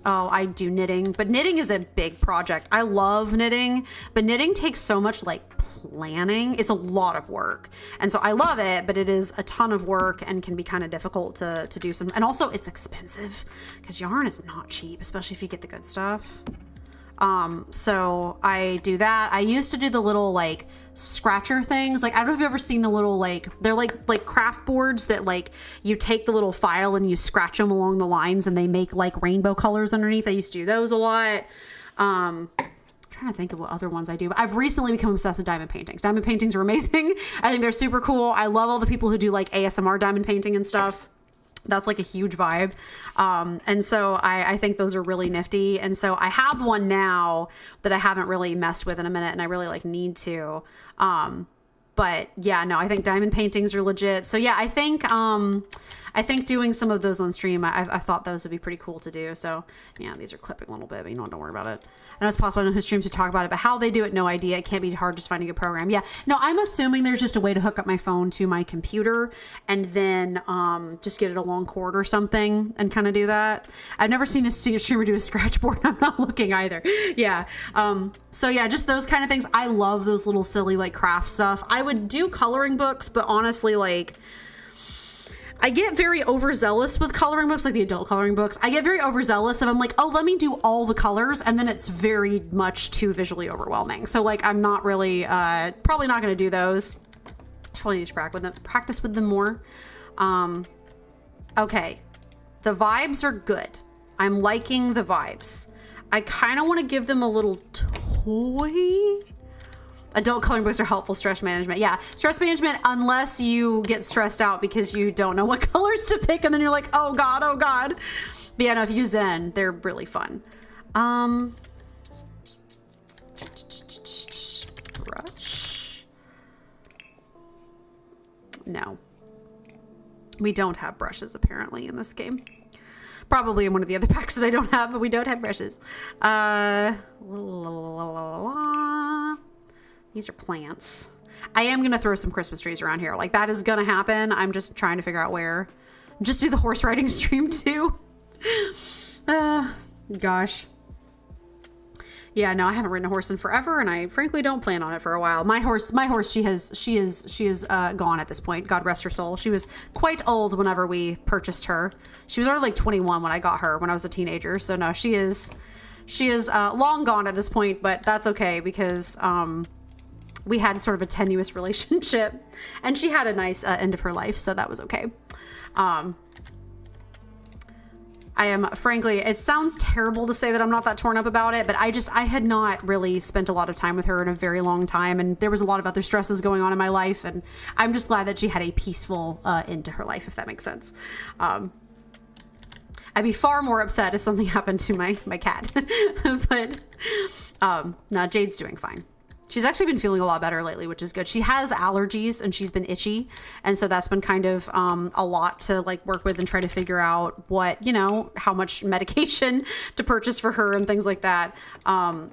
I do knitting, but knitting is a big project. I love knitting, but knitting takes so much like planning. It's a lot of work. And so I love it, but it is a ton of work and can be kind of difficult to do some, and also it's expensive because yarn is not cheap, especially if you get the good stuff. So I do that. I used to do the little like scratcher things. Like, I don't know if you've ever seen the little, like, they're like craft boards that like you take the little file and you scratch them along the lines and they make like rainbow colors underneath. I used to do those a lot. I'm trying to think of what other ones I do, but I've recently become obsessed with diamond paintings. Diamond paintings are amazing. I think they're super cool. I love all the people who do like ASMR diamond painting and stuff. That's like a huge vibe. And so I think those are really nifty. And so I have one now that I haven't really messed with in a minute and I really like need to. But yeah, no, I think diamond paintings are legit. So yeah, I think doing some of those on stream, I thought those would be pretty cool to do. So yeah, these are clipping a little bit, but don't worry about it. I know it's possible I know who streams to talk about it, but how they do it, no idea. It can't be hard just finding a program. Yeah, no, I'm assuming there's just a way to hook up my phone to my computer and then just get it a long cord or something and kind of do that. I've never seen a streamer do a scratch board. I'm not looking either. Yeah. So yeah, just those kind of things. I love those little silly like craft stuff. I would do coloring books, but honestly, like, I get very overzealous with coloring books, like the adult coloring books. I get very overzealous and I'm like, oh, let me do all the colors. And then it's very much too visually overwhelming. So like, I'm not really, probably not going to do those. Probably need to practice with them more. Okay. The vibes are good. I'm liking the vibes. I kind of want to give them a little toy. Adult coloring books are helpful stress management. Yeah, stress management, unless you get stressed out because you don't know what colors to pick and then you're like, oh God, oh God. But yeah, no, if you Zen, they're really fun. Brush. No. We don't have brushes apparently in this game. Probably in one of the other packs that I don't have, but we don't have brushes. These are plants. I am going to throw some Christmas trees around here. Like, that is going to happen. I'm just trying to figure out where. Just do the horse riding stream too. Gosh. Yeah, no, I haven't ridden a horse in forever, and I frankly don't plan on it for a while. My horse, she is gone at this point. God rest her soul. She was quite old whenever we purchased her. She was already like 21 when I got her when I was a teenager. So no, she is long gone at this point, but that's okay because, we had sort of a tenuous relationship and she had a nice end of her life. So that was okay. I I am, frankly, it sounds terrible to say that I'm not that torn up about it, but I had not really spent a lot of time with her in a very long time, and there was a lot of other stresses going on in my life, and I'm just glad that she had a peaceful end to her life, if that makes sense. I'd be far more upset if something happened to my cat, but no, Jade's doing fine. She's actually been feeling a lot better lately, which is good. She has allergies and she's been itchy. And so that's been kind of a lot to like work with and try to figure out what, you know, how much medication to purchase for her and things like that.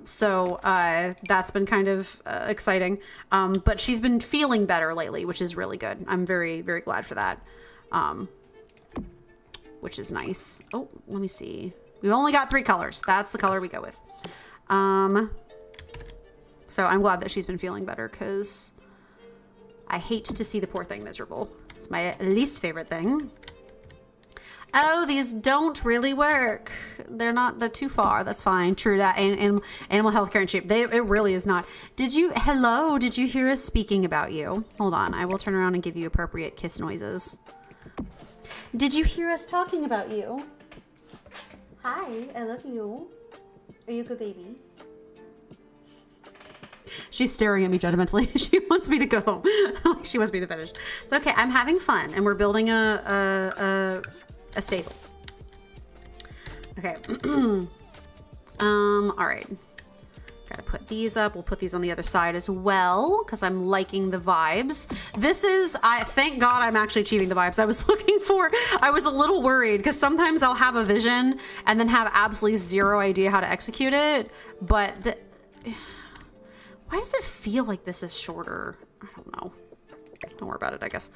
So that's been kind of exciting. But she's been feeling better lately, which is really good. I'm very, very glad for that. Which is nice. Oh, let me see. We've only got 3 colors. That's the color we go with. So I'm glad that she's been feeling better because I hate to see the poor thing miserable. It's my least favorite thing. Oh, these don't really work. They're too far. That's fine. True that. And animal health care and shape. It really is not. Did you hear us speaking about you? Hold on. I will turn around and give you appropriate kiss noises. Did you hear us talking about you? Hi, I love you. Are you a good baby? She's staring at me judgmentally. She wants me to go home. She wants me to finish. It's okay. I'm having fun, and we're building a stable. Okay. All right. Got to put these up. We'll put these on the other side as well because I'm liking the vibes. Thank God I'm actually achieving the vibes I was looking for. I was a little worried because sometimes I'll have a vision and then have absolutely zero idea how to execute it. But why does it feel like this is shorter? I don't know. Don't worry about it, I guess.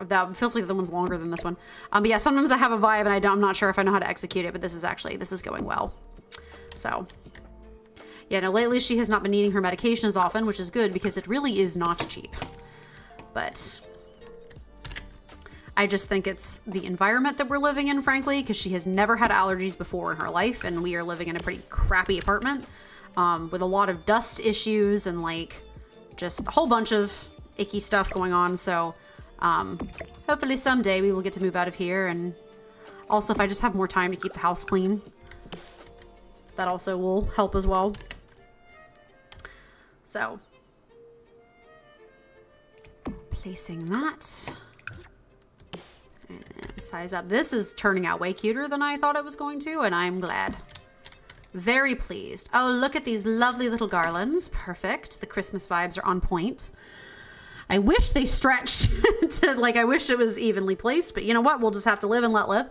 That feels like the one's longer than this one. But yeah, sometimes I have a vibe and I'm not sure if I know how to execute it, but this is going well. So yeah, no, lately she has not been needing her medication as often, which is good because it really is not cheap. But I just think it's the environment that we're living in, frankly, because she has never had allergies before in her life, and we are living in a pretty crappy apartment with a lot of dust issues and like just a whole bunch of icky stuff going on. So hopefully someday we will get to move out of here, and also if I just have more time to keep the house clean, that also will help as well. So placing that. And then size up. This is turning out way cuter than I thought it was going to, and I'm glad. Very pleased. Oh, look at these lovely little garlands. Perfect. The Christmas vibes are on point. I wish they stretched to, like, I wish it was evenly placed, but you know what? We'll just have to live and let live.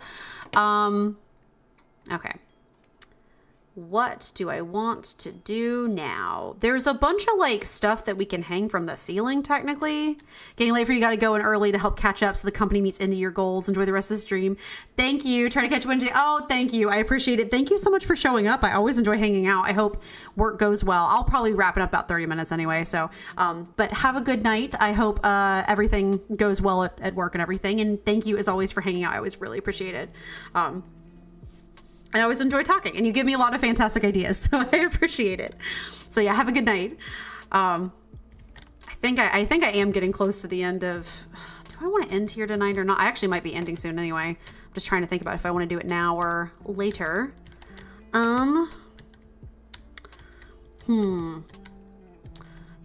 Okay. What do I want to do now? There's a bunch of like stuff that we can hang from the ceiling technically. Getting late for you, got to go in early to help catch up so the company meets into your goals. Enjoy the rest of the stream. Thank you. Try to catch Wednesday. Oh, thank you. I appreciate it. Thank you so much for showing up. I always enjoy hanging out. I hope work goes well. I'll probably wrap it up about 30 minutes anyway. So, but have a good night. I hope everything goes well at work and everything. And thank you as always for hanging out. I always really appreciate it. I always enjoy talking, and you give me a lot of fantastic ideas, so I appreciate it. So yeah, have a good night. I think I am getting close to the end of. Do I want to end here tonight or not? I actually might be ending soon anyway. I'm just trying to think about if I want to do it now or later. Yeah,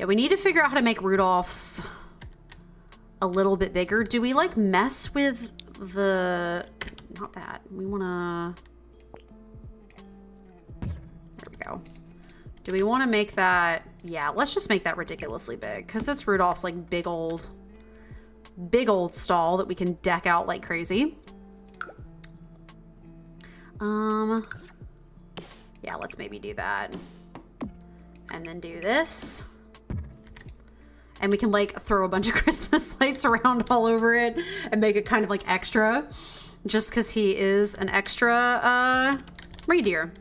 we need to figure out how to make Rudolph's a little bit bigger. Do we like mess with the? Not that we want to. Go. Do we want to make that? Yeah, let's just make that ridiculously big because it's Rudolph's like big old stall that we can deck out like crazy. Yeah, let's maybe do that and then do this, and we can like throw a bunch of Christmas lights around all over it and make it kind of like extra just because he is an extra reindeer.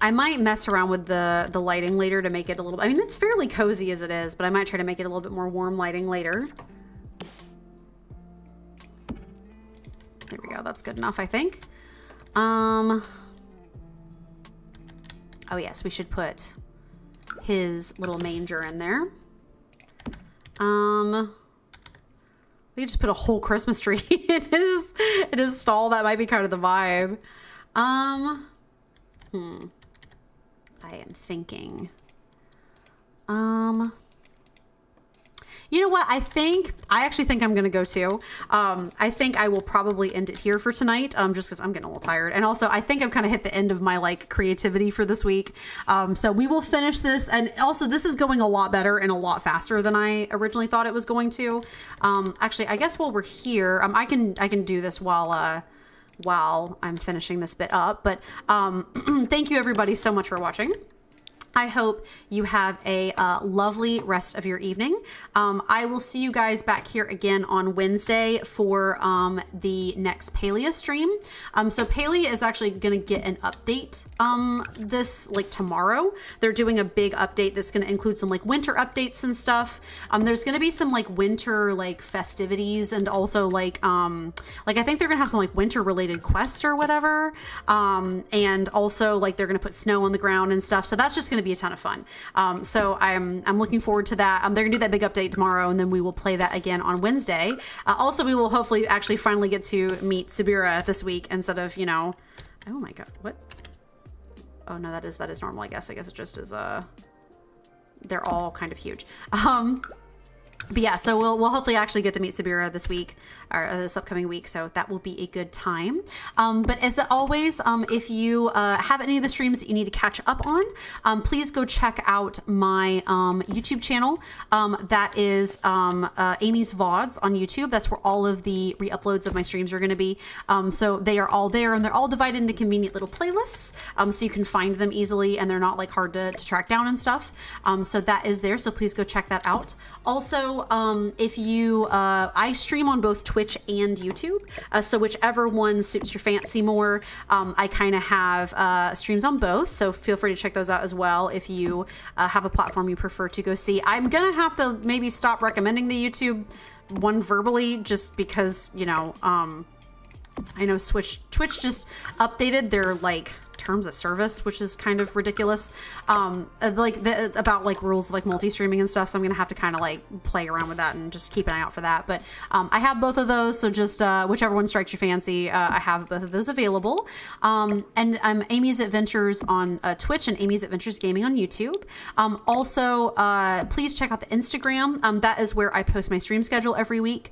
I might mess around with the lighting later to make it a little, I mean, it's fairly cozy as it is, but I might try to make it a little bit more warm lighting later. There we go. That's good enough, I think. Oh yes, we should put his little manger in there. We could just put a whole Christmas tree in his stall. That might be kind of the vibe. I am thinking. You know what? I actually think I'm going to go too. I think I will probably end it here for tonight, just because I'm getting a little tired. And also, I think I've kind of hit the end of my like creativity for this week. So we will finish this. And also, this is going a lot better and a lot faster than I originally thought it was going to. Actually, I guess while we're here, I can do this while I'm finishing this bit up. But thank you everybody so much for watching. I hope you have a lovely rest of your evening. I will see you guys back here again on Wednesday for the next Palia stream. So Palia is actually going to get an update this like tomorrow. They're doing a big update that's going to include some like winter updates and stuff. There's going to be some like winter like festivities and also like I think they're going to have some like winter related quests or whatever. And also like they're going to put snow on the ground and stuff. So that's just going to be a ton of fun. So I'm looking forward to that. They're gonna do that big update tomorrow, and then we will play that again on Wednesday. Also, we will hopefully actually finally get to meet Sabira this week instead of, you know, oh my god, what? Oh no, that is normal. I guess it just is they're all kind of huge. But yeah, so we'll hopefully actually get to meet Sabira this week or this upcoming week, so that will be a good time. But as always, if you have any of the streams that you need to catch up on, please go check out my YouTube channel. That is Amy's VODs on YouTube. That's where all of the re-uploads of my streams are going to be. So they are all there, and they're all divided into convenient little playlists, so you can find them easily, and they're not like hard to track down and stuff. So that is there, so please go check that out. Also, if you I stream on both Twitch and YouTube, so whichever one suits your fancy more. I kind of have streams on both, so feel free to check those out as well if you have a platform you prefer to go see. I'm gonna have to maybe stop recommending the YouTube one verbally, just because, you know, I know Twitch just updated their like terms of service, which is kind of ridiculous, about like rules like multi-streaming and stuff, so I'm gonna have to kind of like play around with that and just keep an eye out for that. But I have both of those, so just whichever one strikes your fancy, I have both of those available. And Amy's Adventures on Twitch and Amy's Adventures Gaming on YouTube. Also, please check out the Instagram. That is where I post my stream schedule every week,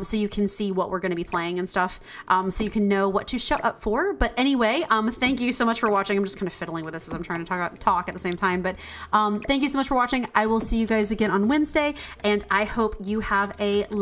so you can see what we're going to be playing and stuff, so you can know what to show up for. But anyway, thank you so much for watching. I'm just kind of fiddling with this as I'm trying to talk at the same time, but thank you so much for watching. I will see you guys again on Wednesday, and I hope you have a lovely